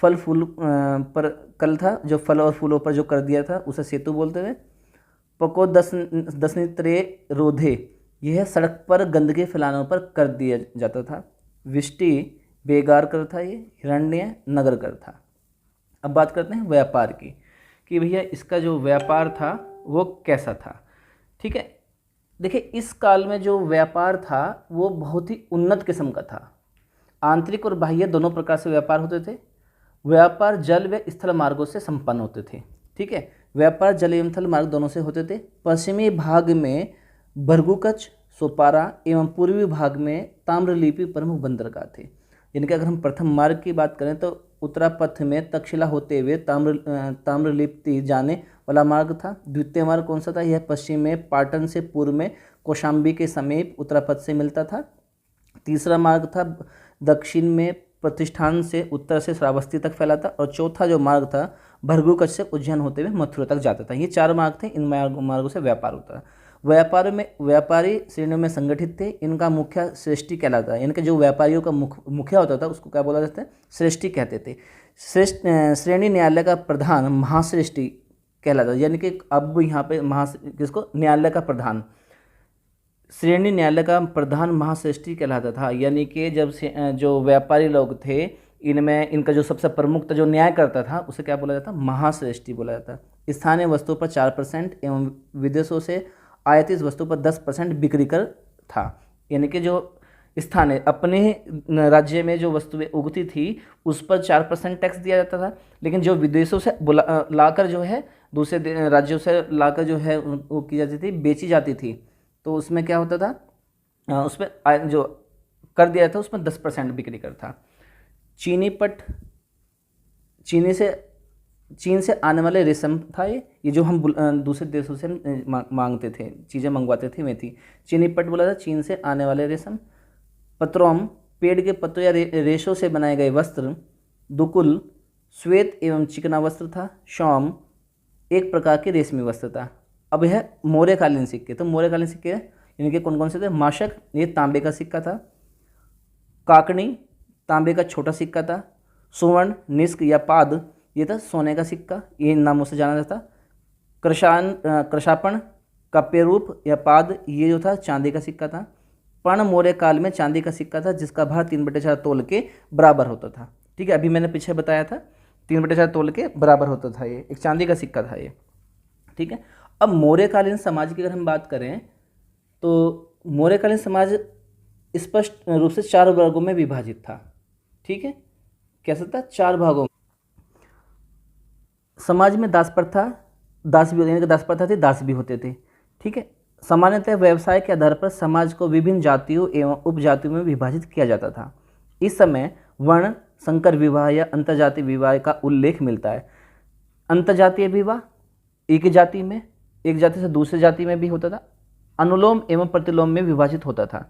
फल फूल पर कल था, जो फल और फूलों पर जो कर दिया था उसे सेतु बोलते थे। पको दसनित्रे रोधे यह सड़क पर गंदगी फैलाने पर कर दिया जाता था। विष्टि बेगार कर था, ये हिरण्य नगर कर था। अब बात करते हैं व्यापार की कि भैया इसका जो व्यापार था वो कैसा था। ठीक है, देखिए इस काल में जो व्यापार था वो बहुत ही उन्नत किस्म का था। आंतरिक और बाह्य दोनों प्रकार से व्यापार होते थे। व्यापार जल व स्थल मार्गों से संपन्न होते थे। ठीक है, व्यापार जल एवं थल मार्ग दोनों से होते थे। पश्चिमी भाग में भरगुकच, सोपारा एवं पूर्वी भाग में ताम्रलिपि प्रमुख बंदरगाह थे। यानी कि अगर हम प्रथम मार्ग की बात करें तो उत्तरापथ में तक्षशिला होते हुए ताम्रलिप्ति जाने वाला मार्ग था। द्वितीय मार्ग कौन सा था, यह पश्चिम में पाटन से पूर्व में कौशाम्बी के समीप उत्तरापथ से मिलता था। तीसरा मार्ग था दक्षिण में प्रतिष्ठान से उत्तर से श्रावस्ती तक फैला था। और चौथा जो मार्ग था भरगुकच से उज्जैन होते हुए मथुरा तक जाता था। ये 4 मार्ग थे, इन मार्गों से व्यापार होता था। व्यापार में व्यापारी श्रेणियों में संगठित थे। इनका मुखिया श्रेष्ठी कहलाता है। इनके जो व्यापारियों का मुखिया होता था उसको क्या बोला जाता है, श्रेष्ठी कहते थे। श्रेणी न्यायालय का प्रधान महाश्रेष्ठी कहलाता है। यानी कि अब यहाँ पे किसको, न्यायालय का प्रधान, श्रेणी न्यायालय का प्रधान महाश्रेष्ठी कहलाता था। यानी कि जब से जो व्यापारी लोग थे इनमें इनका जो सबसे प्रमुख जो न्याय करता था उसे क्या बोला जाता, महाश्रेष्ठी बोला जाता। स्थानीय वस्तुओं पर 4% एवं विदेशों से आयातित वस्तुओं पर 10% बिक्री कर था। यानी कि जो स्थानीय अपने राज्य में जो वस्तुएं उगती थी उस पर 4% टैक्स दिया जाता था। लेकिन जो विदेशों से लाकर जो है दूसरे राज्यों से लाकर जो है वो की जाती थी, बेची जाती थी, तो उसमें क्या होता था, उसमें जो कर दिया था उसमें 10% बिक्री कर था। चीनी पट, चीन से आने वाले रेशम था। ये जो हम दूसरे देशों से मांगते थे, चीज़ें मंगवाते थे वे थी। चीनी पट बोला था चीन से आने वाले रेशम। पत्रोम पेड़ के पत्तों या रेशों से बनाए गए वस्त्र। दुकुल श्वेत एवं चिकना वस्त्र था। शौम एक प्रकार के रेशमी वस्त्र था। अब यह मौर्यकालीन सिक्के, तो मौर्यकालीन सिक्के इनके कौन कौन से थे, माशक ये तांबे का सिक्का था। काकणी तांबे का छोटा सिक्का था। सुवर्ण निष्क या पाद ये था सोने का सिक्का, ये इन नामों से जाना जाता। कृषापण कप्य रूप या पाद ये जो था चांदी का सिक्का था। पर्ण मौर्य काल में चांदी का सिक्का था जिसका भार 3/4 तोल के बराबर होता था। ठीक है, अभी मैंने पीछे बताया था 3/4 तोल के बराबर होता था, ये एक चांदी का सिक्का था ये। ठीक है, अब मौर्यकालीन समाज की अगर हम बात करें तो मौर्यकालीन समाज स्पष्ट रूप से 4 वर्गों में विभाजित था। ठीक है, कैसा था, 4 भागों। समाज में दास प्रथा, दास भी, यानी कि दास प्रथा थी, दास भी होते थे। ठीक है, सामान्यतः व्यवसाय के आधार पर समाज को विभिन्न जातियों एवं उपजातियों में विभाजित किया जाता था। इस समय वर्ण संकर विवाह या अंतर्जातीय विवाह का उल्लेख मिलता है। अंतर्जातीय विवाह एक जाति में, एक जाति से दूसरी जाति में भी होता था। अनुलोम एवं प्रतिलोम में विभाजित होता था।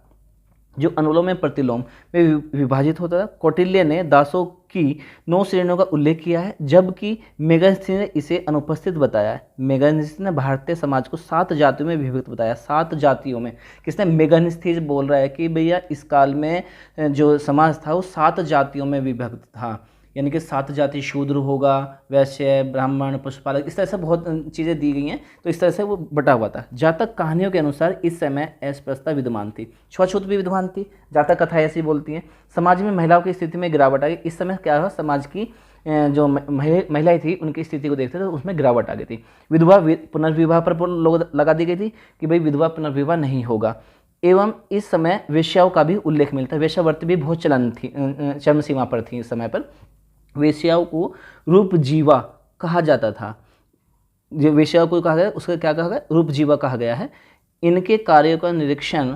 जो अनुलोम एवं प्रतिलोम में विभाजित होता था। कौटिल्य ने दासों की 9 श्रेणियों का उल्लेख किया है, जबकि मेगास्थनीज ने इसे अनुपस्थित बताया है। मेगास्थनीज ने भारतीय समाज को 7 जातियों में विभक्त बताया। 7 जातियों में, किसने, मेगास्थनीज बोल रहा है कि भैया इस काल में जो समाज था वो 7 जातियों में विभक्त था। यानी कि 7 जाति, शूद्र होगा, वैश्य, ब्राह्मण, पशुपालक, इस तरह से बहुत चीज़ें दी गई हैं, तो इस तरह से वो बटा हुआ था। जातक कहानियों के अनुसार इस समय अस्पृश्यता विद्यमान थी, छुआछूत भी विद्यमान थी। जातक कथाएं ऐसी बोलती हैं। समाज में महिलाओं की स्थिति में गिरावट आ गई। इस समय क्या हुआ, समाज की जो महिलाएं थी उनकी स्थिति को देखते थे उसमें गिरावट आ गई थी। विधवा पुनर्विवाह पर लोग लगा दी गई थी कि भाई विधवा पुनर्विवाह नहीं होगा। एवं इस समय वेश्याओं का भी उल्लेख मिलता है। वेश्यावृत्ति भी बहुत चलन थी, चरम सीमा पर थी इस समय पर। वेश्याओं को रूपजीवा कहा जाता था। जो वेश्याओं को कहा गया उसका क्या कहा गया, रूपजीवा कहा गया है। इनके कार्यों का निरीक्षण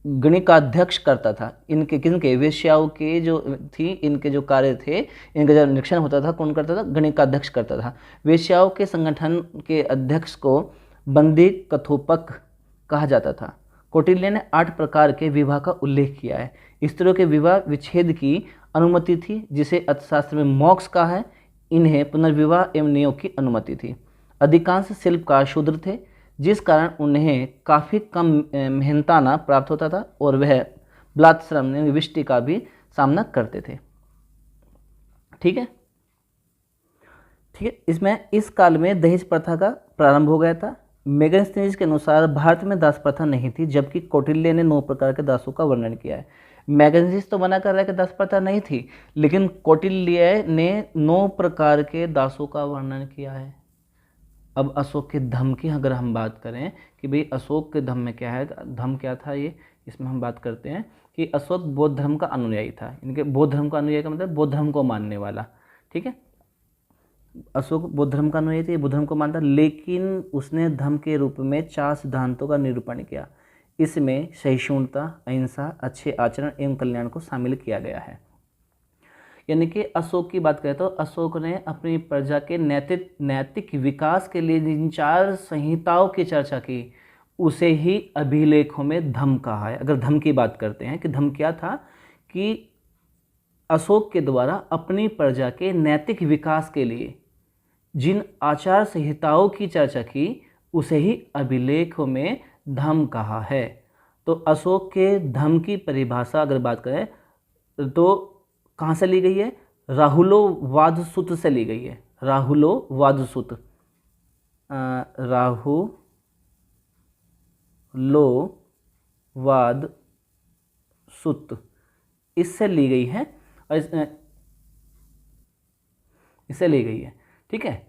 गणिकाध्यक्ष करता था। इनके किनके, वेश्याओं के जो थी, इनके जो कार्य थे, इनका जो निरीक्षण होता था कौन करता था, गणिकाध्यक्ष करता था। वेश्याओं के संगठन के अध्यक्ष को बंदी कथोपक कहा जाता था। कौटिल्य ने 8 प्रकार के विवाह का उल्लेख किया है। स्त्रियों के विवाह विच्छेद की अनुमति थी, जिसे अर्थशास्त्र में मोक्ष कहा है। इन्हें पुनर्विवाह एवं नियोग की अनुमति थी। अधिकांश शिल्पकार शूद्र थे, जिस कारण उन्हें काफ़ी कम मेहनताना प्राप्त होता था और वह बलात्श्रम विष्टि का भी सामना करते थे। ठीक है, इसमें इस काल में दहेज प्रथा का प्रारंभ हो गया था। मैगस्थनीज के अनुसार भारत में दास प्रथा नहीं थी, जबकि कौटिल्य ने 9 प्रकार के दासों का वर्णन किया है। मैगस्थनीज तो मना कर रहा है कि दास प्रथा नहीं थी, लेकिन कौटिल्य ने 9 प्रकार के दासों का वर्णन किया है। अब अशोक के धम्म की अगर हम बात करें कि भाई अशोक के धम्म में क्या है, धम्म क्या था, ये इसमें हम बात करते हैं कि अशोक बौद्ध धर्म का अनुयायी था। इनके बौद्ध धर्म का अनुयायी का मतलब बौद्ध धर्म को मानने वाला। ठीक है, अशोक बौद्ध धर्म का अनुयायी थे, बुद्ध धर्म को मानता, लेकिन उसने धर्म के रूप में 4 सिद्धांतों का निरूपण किया। इसमें सहिष्णुता, अहिंसा, अच्छे आचरण एवं कल्याण को शामिल किया गया है। यानी कि अशोक की बात करें तो अशोक ने अपनी प्रजा के नैतिक विकास के लिए जिन 4 संहिताओं की चर्चा की, उसे ही अभिलेखों में धम्म कहा है। अगर धम्म की बात करते हैं कि धम्म क्या था, कि अशोक के द्वारा अपनी प्रजा के नैतिक विकास के लिए जिन आचार संहिताओं की चर्चा की, उसे ही अभिलेखों में धम्म कहा है। तो अशोक के धम्म की परिभाषा अगर बात करें तो कहाँ से ली गई है? राहुलोवादसूत से ली गई है। राहुलोवादसूत, राहुलोवादसूत इससे ली गई है और इससे ली गई है। ठीक है,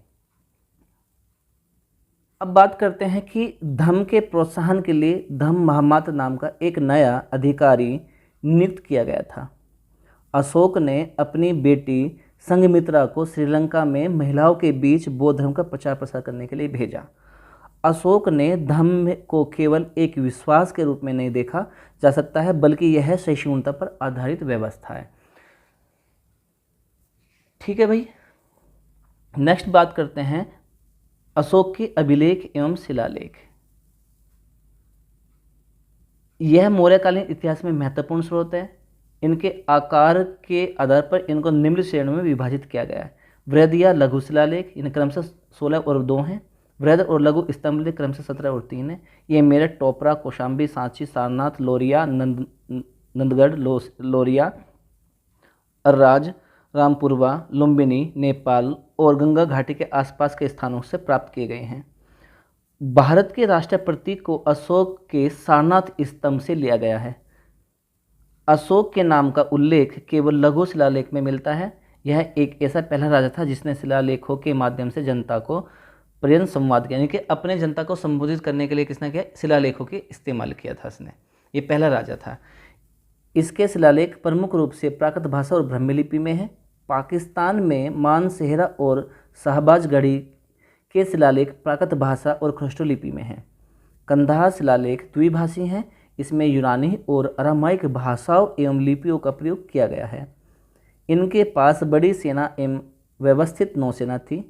अब बात करते हैं कि धम्म के प्रोत्साहन के लिए धम्म महामात्र नाम का एक नया अधिकारी नियुक्त किया गया था। अशोक ने अपनी बेटी संघमित्रा को श्रीलंका में महिलाओं के बीच बौद्ध धर्म का प्रचार प्रसार करने के लिए भेजा। अशोक ने धम्म को केवल एक विश्वास के रूप में नहीं देखा जा सकता है, बल्कि यह सहिष्णुता पर आधारित व्यवस्था है। ठीक है भाई, नेक्स्ट बात करते हैं अशोक के अभिलेख एवं शिलालेख। यह मौर्यकालीन इतिहास में महत्वपूर्ण स्रोत है। इनके आकार के आधार पर इनको निम्न श्रेणियों में विभाजित किया गया है। वृहद या लघु शिलालेख, इन क्रमशः 16 और 2 हैं। वृहद और लघु स्तंभलेख क्रमशः 17 और 3 हैं। ये मेरठ, टोपरा, कौशाम्बी, सांची, सारनाथ, लोरिया, नंदगढ़, लोरिया, अर्राज, रामपुरवा, लुम्बिनी, नेपाल और गंगा घाटी के आसपास के स्थानों से प्राप्त किए गए हैं। भारत के राष्ट्रीय प्रतीक को अशोक के सारनाथ स्तंभ से लिया गया है। अशोक के नाम का उल्लेख केवल लघु शिलालेख में मिलता है। यह एक ऐसा पहला राजा था जिसने शिलालेखों के माध्यम से जनता को पर्यटन संवाद किया, यानी कि अपने जनता को संबोधित करने के लिए किसने किया? शिलालेखों के इस्तेमाल किया था इसने। ये पहला राजा था। इसके शिलालेख प्रमुख रूप से प्राकृत भाषा और ब्राह्मी लिपि में है। पाकिस्तान में मानसेहरा और शाहबाजगढ़ी के शिलालेख प्राकृत भाषा और खृष्टो लिपि में हैं। कंधार शिलालेख द्विभाषी हैं। इसमें यूनानी और अरामाइक भाषाओं एवं लिपियों का प्रयोग किया गया है। इनके पास बड़ी सेना एवं व्यवस्थित नौसेना थी।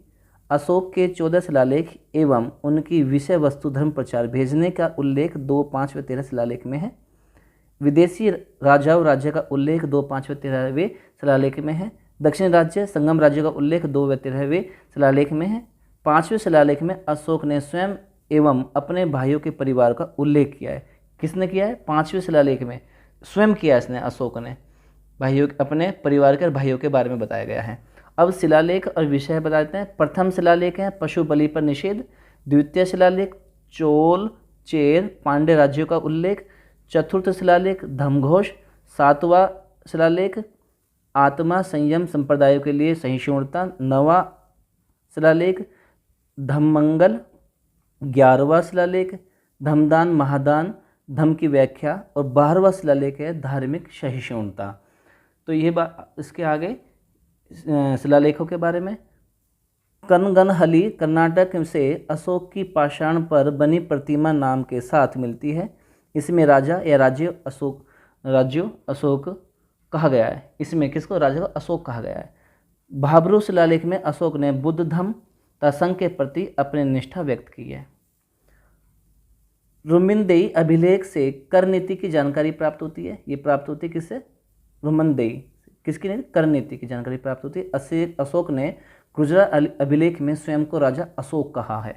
अशोक के 14 शिलालेख एवं उनकी विषय वस्तु धर्म प्रचार भेजने का उल्लेख 2, 5 व 13 शिलालेख में है। विदेशी राजाओं राज्य का उल्लेख 2, 5 व 13वें शिलालेख में है। दक्षिण राज्य संगम राज्य का उल्लेख 2 व 13वें शिलालेख में है। 5वें शिलालेख में अशोक ने स्वयं एवं अपने भाइयों के परिवार का उल्लेख किया है। किसने किया है? 5वें शिलालेख में स्वयं किया इसने, अशोक ने भाइयों अपने परिवार के और भाइयों के बारे में बताया गया है। अब शिलालेख और विषय बताते हैं। प्रथम शिलालेख है पशु बलि पर निषेध। द्वितीय शिलालेख चोल, चेर, पांड्य राज्यों का उल्लेख। चतुर्थ शिलालेख धर्मघोष। 7वां शिलालेख आत्मा संयम संप्रदायों के लिए सहिष्णुता। 9वां शिलालेख धम्मंगल। 11वां शिलालेख धम्मदान महादान, धम्म की व्याख्या। और 12वां शिलालेख है धार्मिक सहिष्णुता। तो ये बात इसके आगे शिलालेखों के बारे में। कनगनहली कर्नाटक से अशोक की पाषाण पर बनी प्रतिमा नाम के साथ मिलती है। इसमें राजा या राज्य अशोक कहा गया है। इसमें किसको? राजा को अशोक कहा गया है। भाबरू शिलालेख में अशोक ने बुद्ध धम्म तथा संघ के प्रति अपनी निष्ठा व्यक्त की है। रुमिनदेई अभिलेख से कर नीति की जानकारी प्राप्त होती है। ये प्राप्त होती है किससे? रुमिनदेई। किसकी नहीं? कर नीति की जानकारी प्राप्त होती है। अशोक ने गुर्जर अभिलेख में स्वयं को राजा अशोक कहा है।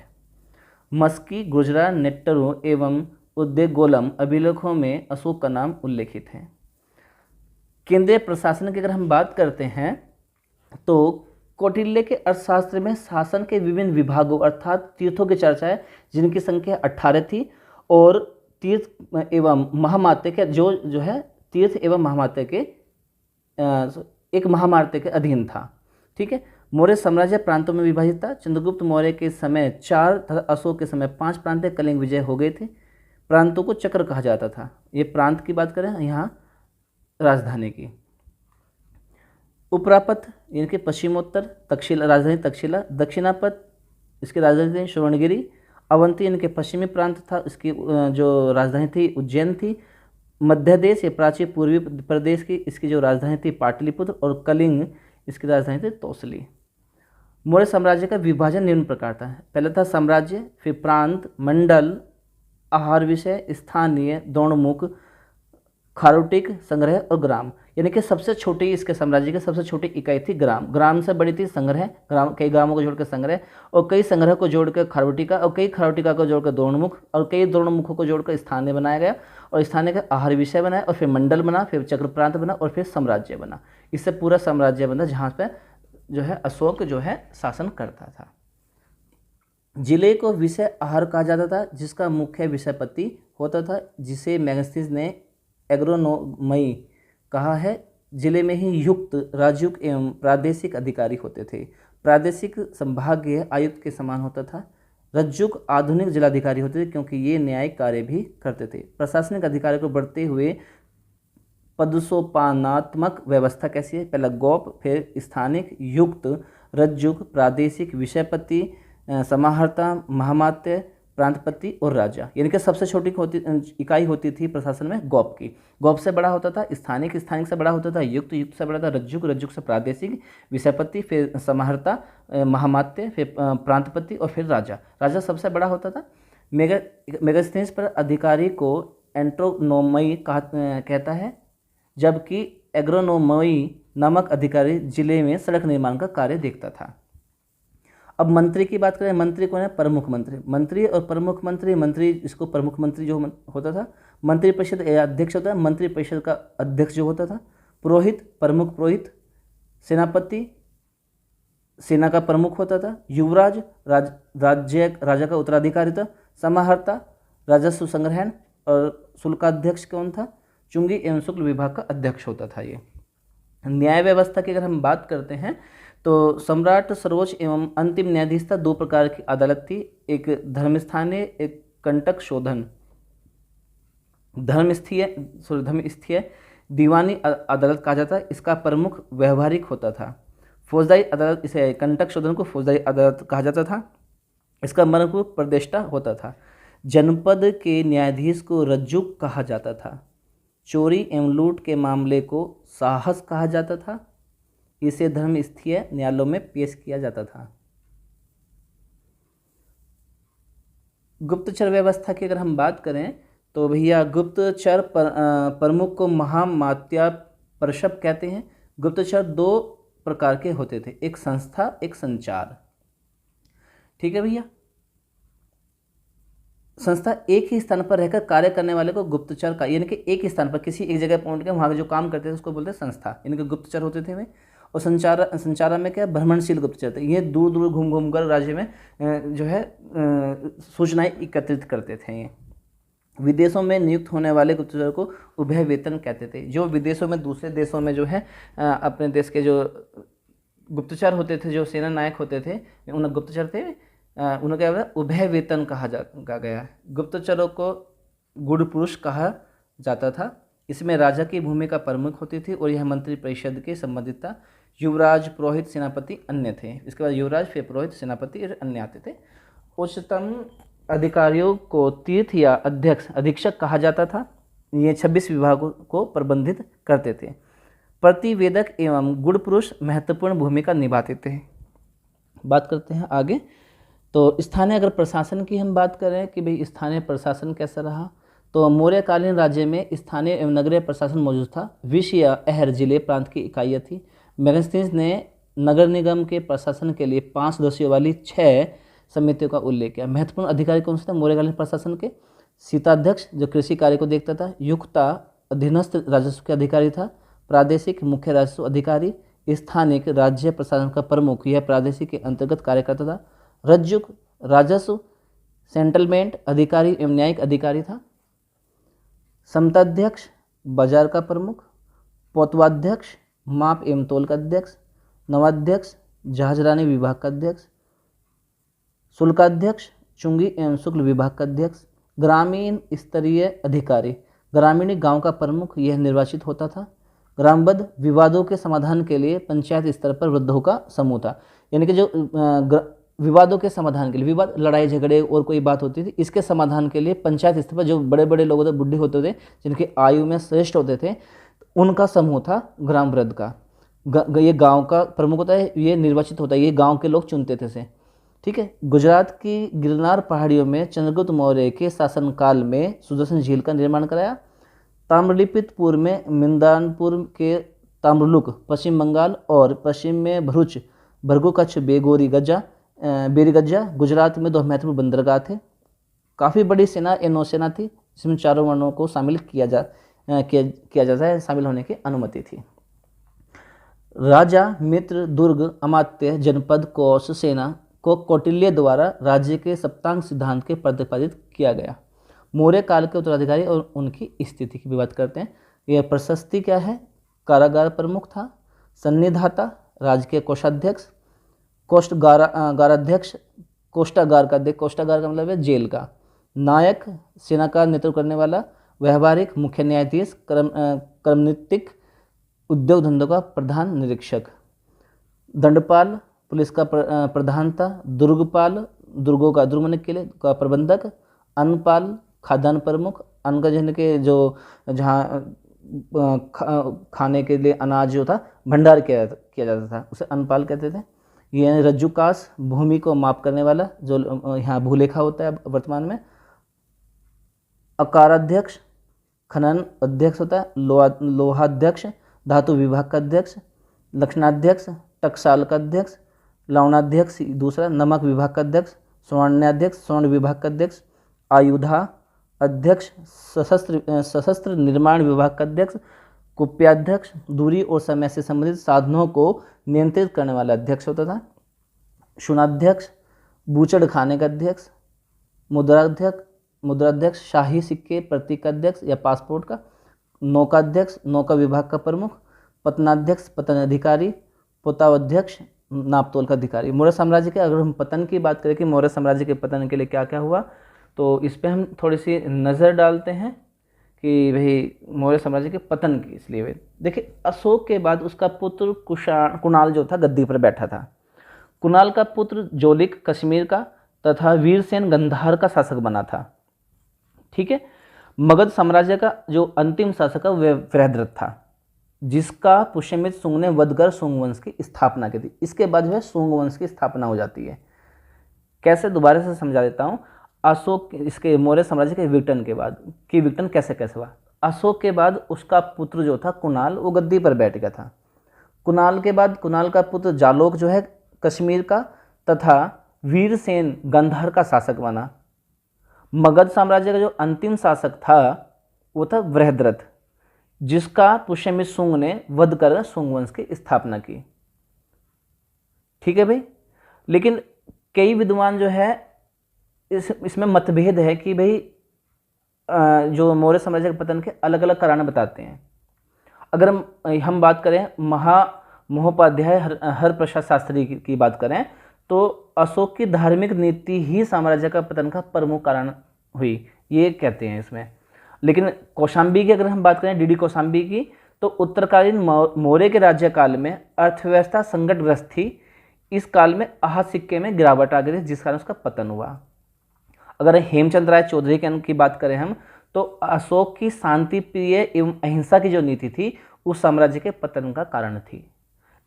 मस्की, गुर्जरा, नेट्टरू एवं उद्देगोलम अभिलेखों में अशोक का नाम उल्लेखित है। केंद्रीय प्रशासन की अगर हम बात करते हैं तो कौटिल्य के अर्थशास्त्र में शासन के विभिन्न विभागों अर्थात तीर्थों की चर्चा है, जिनकी संख्या 18 थी, और तीर्थ एवं महामात्य के जो है तीर्थ एवं महामात्य के एक महामात्य के अधीन था। ठीक है। मौर्य साम्राज्य प्रांतों में विभाजित था। चंद्रगुप्त मौर्य के समय 4 तथा अशोक के समय 5 प्रांत कलिंग विजय हो गए थे। प्रांतों को चक्र कहा जाता था। ये प्रांत की बात करें यहाँ राजधानी की। उपरापथ यानी कि पश्चिमोत्तर, तक्षशिला राजधानी तक्षशिला, दक्षिणापथ इसकी राजधानी श्रवणगिरी, अवंती यानी कि पश्चिमी प्रांत था, इसकी जो राजधानी थी उज्जैन थी, मध्य देश या प्राचीन पूर्वी प्रदेश की इसकी जो राजधानी थी पाटलिपुत्र, और कलिंग इसकी राजधानी थी तौसली। मौर्य साम्राज्य का विभाजन निम्न प्रकार था। पहले था साम्राज्य, फिर प्रांत, मंडल, आहार विषय, स्थानीय, द्रोणमुख, खारोटिक, संग्रह और ग्राम। यानी कि सबसे छोटी इसके साम्राज्य की सबसे छोटी इकाई थी ग्राम। ग्राम से बड़ी थी संग्रह, ग्राम कई ग्रामों को जोड़कर संग्रह, और कई संग्रह को जोड़कर खारोटिका, और कई खारोटिका को जोड़कर द्रोणमुख, और कई द्रोणमुखों को जोड़कर स्थानीय बनाया गया, और स्थानीय का आहार विषय बनाया, और फिर मंडल बना, फिर चक्र प्रांत बना, और फिर साम्राज्य बना। इससे पूरा साम्राज्य बना जहाँ पर जो है अशोक जो है शासन करता था। जिले को विषय आहार कहा जाता था, जिसका मुख्य विषयपति होता था, जिसे मैगस्थनीज ने एग्रोनोमई कहा है। जिले में ही युक्त, राजयुक्त एवं प्रादेशिक अधिकारी होते थे। प्रादेशिक संभागीय आयुक्त के समान होता था। रज्जुक आधुनिक जिलाधिकारी होते थे, क्योंकि ये न्यायिक कार्य भी करते थे। प्रशासनिक अधिकारी को बढ़ते हुए पदसोपानात्मक व्यवस्था कैसी है? पहला गोप, फिर स्थानिक, युक्त, रज्जुक, प्रादेशिक, विषयपति, समाहर्ता, महामात्य, प्रांतपति और राजा। यानी कि सबसे छोटी इकाई होती थी प्रशासन में गोप की। गोप से बड़ा होता था स्थानिक, स्थानिक से बड़ा होता था युक्त, युक्त से बड़ा था रज्जुक, रज्जुक से प्रादेशिक, विषयपति, फिर समाहर्ता, महामात्य, फिर प्रांतपति और फिर राजा। राजा सबसे बड़ा होता था। मेगास्थनीज पर अधिकारी को एंट्रोनोमई कहता है, जबकि एग्रोनोमई नामक अधिकारी जिले में सड़क निर्माण का कार्य देखता था। अब मंत्री की बात करें। मंत्री कौन है? प्रमुख मंत्री। मंत्री और प्रमुख मंत्री, मंत्री इसको प्रमुख मंत्री जो होता था, मंत्री परिषद अध्यक्ष होता है, मंत्री परिषद का अध्यक्ष जो होता था, पुरोहित, प्रमुख पुरोहित, सेनापति सेना का प्रमुख होता था, युवराज राजा का उत्तराधिकारी था, समाहर्ता राजस्व संग्रहण और शुल्काध्यक्ष कौन था? चुंगी एवं शुक्ल विभाग का अध्यक्ष होता था ये। न्याय व्यवस्था की अगर हम बात करते हैं तो सम्राट, सर्वोच्च एवं अंतिम न्यायाधीश था। 2 प्रकार की अदालत थी, एक धर्मस्थानीय, एक कंटक शोधन। धर्मस्थीय दीवानी अदालत कहा जाता है। इसका प्रमुख व्यवहारिक होता था। फौजदारी अदालत, इसे कंटक शोधन को फौजदारी अदालत कहा जाता था। इसका प्रमुख प्रदेष्टा होता था। जनपद के न्यायाधीश को रज्जुक कहा जाता था। चोरी एवं लूट के मामले को साहस कहा जाता था। इसे धर्मस्थीय न्यायालयों में पेश किया जाता था। गुप्तचर व्यवस्था की अगर हम बात करें तो भैया गुप्तचर प्रमुख को महामात्या परिषद कहते हैं। गुप्तचर 2 प्रकार के होते थे, एक संस्था, एक संचार। ठीक है भैया। संस्था एक ही स्थान पर रहकर कार्य करने वाले को गुप्तचर का, यानी कि एक ही स्थान पर किसी एक जगह पहुंच के वहाँ जो काम करते थे उसको बोलते हैं संस्था, यानी कि गुप्तचर होते थे वे। और संचार में क्या, भ्रमणशील गुप्तचर थे। ये दूर दूर घूम घूम कर राज्य में जो है सूचनाएं एकत्रित करते थे। ये विदेशों में नियुक्त होने वाले गुप्तचर को उभय वेतन कहते थे। जो विदेशों में, दूसरे देशों में जो है अपने देश के जो गुप्तचर होते थे, जो सेना नायक होते थे, उन्हें गुप्तचर थे, उन्हें क्या उभय वेतन कहा गया। गुप्तचरों को गुड़ पुरुष कहा जाता था। इसमें राजा की भूमिका प्रमुख होती थी और यह मंत्री परिषद के संबंधित था। युवराज, पुरोहित, सेनापति अन्य थे। इसके बाद युवराज, फिर पुरोहित, सेनापति और अन्य आते थे। उच्चतम अधिकारियों को तीर्थ या अधीक्षक कहा जाता था। ये 26 विभागों को प्रबंधित करते थे। प्रतिवेदक एवं गुड़ पुरुष महत्वपूर्ण भूमिका निभाते थे। बात करते हैं आगे। तो तो स्थानीय अगर प्रशासन की हम बात करें कि भाई स्थानीय प्रशासन कैसा रहा, तो मौर्यकालीन राज्य में स्थानीय एवं नगरीय प्रशासन मौजूद था। विश या अहर जिले प्रांत की इकाइयाँ थी। मैगस्थनीज ने नगर निगम के प्रशासन के लिए 5 सदस्यों वाली 6 समितियों का उल्लेख किया। महत्वपूर्ण अधिकारी कौन से थे मौर्यकालीन प्रशासन के? सीताध्यक्ष जो कृषि कार्य को देखता था, युक्ता अधीनस्थ राजस्व के अधिकारी था, प्रादेशिक मुख्य राजस्व अधिकारी, स्थानिक राज्य प्रशासन का प्रमुख यह प्रादेशिक के अंतर्गत कार्य करता था, रज्जुक राजस्व सेटलमेंट अधिकारी एवं न्यायिक अधिकारी था, समताध्यक्ष बाजार का प्रमुख, पोतवाध्यक्ष माप एवं तोल का अध्यक्ष, नवाध्यक्ष जहाजरानी विभाग का अध्यक्ष, शुल्काध्यक्ष चुंगी एवं शुक्ल विभाग का अध्यक्ष, ग्रामीण स्तरीय अधिकारी ग्रामीण गांव का प्रमुख यह निर्वाचित होता था, ग्रामबद्ध विवादों के समाधान के लिए पंचायत स्तर पर वृद्धों का समूह था। यानी कि जो विवादों के समाधान के लिए, विवाद लड़ाई झगड़े और कोई बात होती थी, इसके समाधान के लिए पंचायत स्तर पर जो बड़े बड़े लोग होते, बुढ़े होते थे, जिनके आयु में श्रेष्ठ होते थे, उनका समूह था ग्राम वृद्ध का। ये गांव का प्रमुख होता है, ये निर्वाचित होता है, ये गांव के लोग चुनते थे से। ठीक है। गुजरात की गिरनार पहाड़ियों में चंद्रगुप्त मौर्य के शासनकाल में सुदर्शन झील का निर्माण कराया। ताम्रलिप्तपुर में मिंदानपुर के ताम्रलुक, पश्चिम बंगाल और पश्चिम में भरूच, भरगू कच्छ, बेरीगज्जा गुजरात में 2 महत्वपूर्ण बंदरगाह थे। काफ़ी बड़ी सेना या नौसेना थी, जिसमें चारों वर्णों को शामिल किया जाता है, शामिल होने की अनुमति थी। राजा मित्र दुर्ग अमात्य जनपद कोश सेना को कौटिल्य द्वारा राज्य के सप्तांग सिद्धांत के प्रतिपादित किया गया। मौर्य काल के उत्तराधिकारी और उनकी स्थिति की भी बात करते हैं। यह प्रशस्ति क्या है? कारागार प्रमुख था, सन्निधाता, राजकीय कोषाध्यक्ष, कोष्ठगाराध्यक्ष, कोष्ठागार का मतलब है जेल का, नायक सेना का नेतृत्व करने वाला, व्यवहारिक मुख्य न्यायाधीश, कर्मनीतिक उद्योग धंधों का प्रधान निरीक्षक, दंडपाल पुलिस का प्रधान था, दुर्गपाल दुर्गों का दुर्ग किले का प्रबंधक, अन्नपाल खाद्यान्न प्रमुख, अन्न के जो जहाँ खाने के लिए अनाज जो था भंडार किया जाता था, उसे अन्नपाल कहते थे। ये रज्जुकास भूमि को माप करने वाला, जो यहाँ भूलेखा होता है वर्तमान में। अकाराध्यक्ष खनन अध्यक्ष होता है, लोहाध्यक्ष धातु विभाग का अध्यक्ष, लक्षणाध्यक्ष टकसाल का अध्यक्ष, लवणाध्यक्ष दूसरा, नमक विभाग का अध्यक्ष, स्वर्णाध्यक्ष स्वर्ण विभाग का अध्यक्ष, आयुधा अध्यक्ष सशस्त्र निर्माण विभाग का अध्यक्ष, कुप्याध्यक्ष दूरी और समय से संबंधित साधनों को नियंत्रित करने वाला अध्यक्ष होता था, शुनाध्यक्ष बूचड़ खाने का अध्यक्ष, मुद्राध्यक्ष शाही सिक्के प्रतीक का अध्यक्ष या पासपोर्ट का, नौकाध्यक्ष नौका विभाग का प्रमुख, पतनाध्यक्ष पतन अधिकारी, पोतावध्यक्ष नापतोल का अधिकारी। मौर्य साम्राज्य के अगर हम पतन की बात करें कि मौर्य साम्राज्य के पतन के लिए क्या क्या हुआ, तो इस पे हम थोड़ी सी नज़र डालते हैं कि भाई मौर्य साम्राज्य के पतन की। इसलिए देखिए, अशोक के बाद उसका पुत्र कुणाल जो था गद्दी पर बैठा था। कुणाल का पुत्र जोलिक कश्मीर का तथा वीरसेन गंधार का शासक बना था। ठीक है। मगध साम्राज्य का जो अंतिम शासक वह वृहद्रथ था, जिसका पुष्यमित्र शुंग ने वध कर शुंग वंश की स्थापना की थी। इसके बाद जो है शुंग वंश की स्थापना हो जाती है। कैसे, दोबारा से समझा देता हूँ। अशोक इसके मौर्य साम्राज्य के विघटन के बाद कि विघटन कैसे हुआ। अशोक के बाद उसका पुत्र जो था कुणाल, वो गद्दी पर बैठ गया था। कुणाल के बाद कुणाल का पुत्र जालोक जो है कश्मीर का तथा वीरसेन गंधार का शासक बना। मगध साम्राज्य का जो अंतिम शासक था वो था वृहद्रथ, जिसका पुष्यमित्र शुंग ने वध कर शुंग वंश की स्थापना की। ठीक है भाई। लेकिन कई विद्वान जो है इसमें मतभेद है कि भाई जो मौर्य साम्राज्य के पतन के अलग अलग कारण बताते हैं। अगर हम बात करें महोपाध्याय हरप्रसाद शास्त्री की बात करें, तो अशोक की धार्मिक नीति ही साम्राज्य का पतन का प्रमुख कारण हुई, ये कहते हैं इसमें। लेकिन कौशाम्बी की अगर हम बात करें, डीडी कौशाम्बी की, तो उत्तरकालीन मौर्य के राज्यकाल में अर्थव्यवस्था संकटग्रस्त थी। इस काल में आहत सिक्के में गिरावट आ गई, जिस कारण उसका पतन हुआ। अगर हेमचंद्र राय चौधरी की बात करें हम, तो अशोक की शांति प्रिय एवं अहिंसा की जो नीति थी उस साम्राज्य के पतन का कारण थी।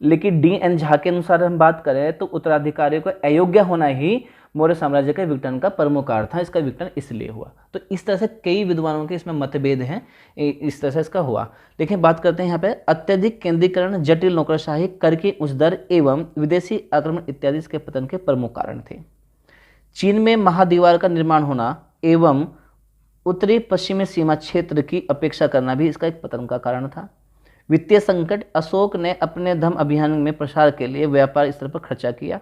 लेकिन D.N. झा के अनुसार हम बात करें तो उत्तराधिकारियों को अयोग्य होना ही मौर्य साम्राज्य के विघटन का प्रमुख कारण था। इसका विघटन इसलिए हुआ। तो इस तरह से कई विद्वानों के इसमें मतभेद हैं, इस तरह से इसका हुआ। देखिए बात करते हैं यहाँ पे, अत्यधिक केंद्रीकरण, जटिल नौकरशाही, कर की उच्च दर एवं विदेशी आक्रमण इत्यादि इसके पतन के प्रमुख कारण थे। चीन में महादीवार का निर्माण होना एवं उत्तरी पश्चिमी सीमा क्षेत्र की अपेक्षा करना भी इसका एक पतन का कारण था। वित्तीय संकट, अशोक ने अपने धर्म अभियान में प्रसार के लिए व्यापार स्तर पर खर्चा किया।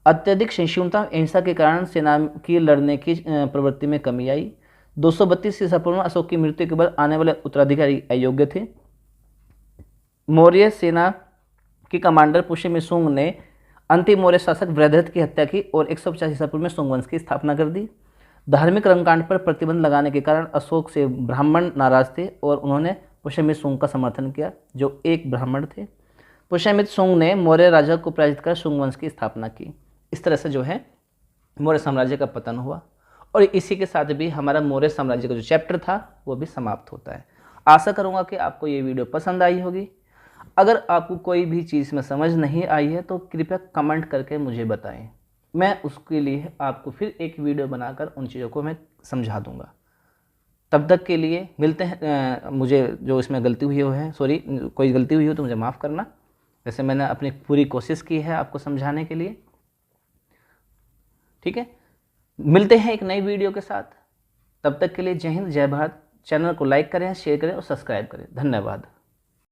अत्यधिक सहिष्णुता, अहिंसा के कारण सेना की लड़ने की प्रवृत्ति में कमी आई। 232 ईसा पूर्व में अशोक की मृत्यु के बाद आने वाले उत्तराधिकारी अयोग्य थे। मौर्य सेना के कमांडर पुष्य सुंग ने अंतिम मौर्य शासक वृद्धरथ की हत्या की और 150 ईसा पूर्व में सुंग वंश की स्थापना कर दी। धार्मिक कर्मकांड पर प्रतिबंध लगाने के कारण अशोक से ब्राह्मण नाराज थे और उन्होंने पुष्यमित्र सुंग का समर्थन किया, जो एक ब्राह्मण थे। पुष्यमित्र सुंग ने मौर्य राजा को पराजित कर सुंग वंश की स्थापना की। इस तरह से जो है मौर्य साम्राज्य का पतन हुआ और इसी के साथ भी हमारा मौर्य साम्राज्य का जो चैप्टर था वो भी समाप्त होता है। आशा करूँगा कि आपको ये वीडियो पसंद आई होगी। अगर आपको कोई भी चीज़ में समझ नहीं आई है तो कृपया कमेंट करके मुझे बताएं, मैं उसके लिए आपको फिर एक वीडियो बनाकर उन चीज़ों को मैं समझा दूंगा। तब तक के लिए मिलते हैं। मुझे जो इसमें गलती हुई है, सॉरी, कोई गलती हुई हो तो मुझे माफ़ करना। वैसे मैंने अपनी पूरी कोशिश की है आपको समझाने के लिए। ठीक है, मिलते हैं एक नई वीडियो के साथ। तब तक के लिए जय हिंद, जय भारत। चैनल को लाइक करें, शेयर करें और सब्सक्राइब करें। धन्यवाद।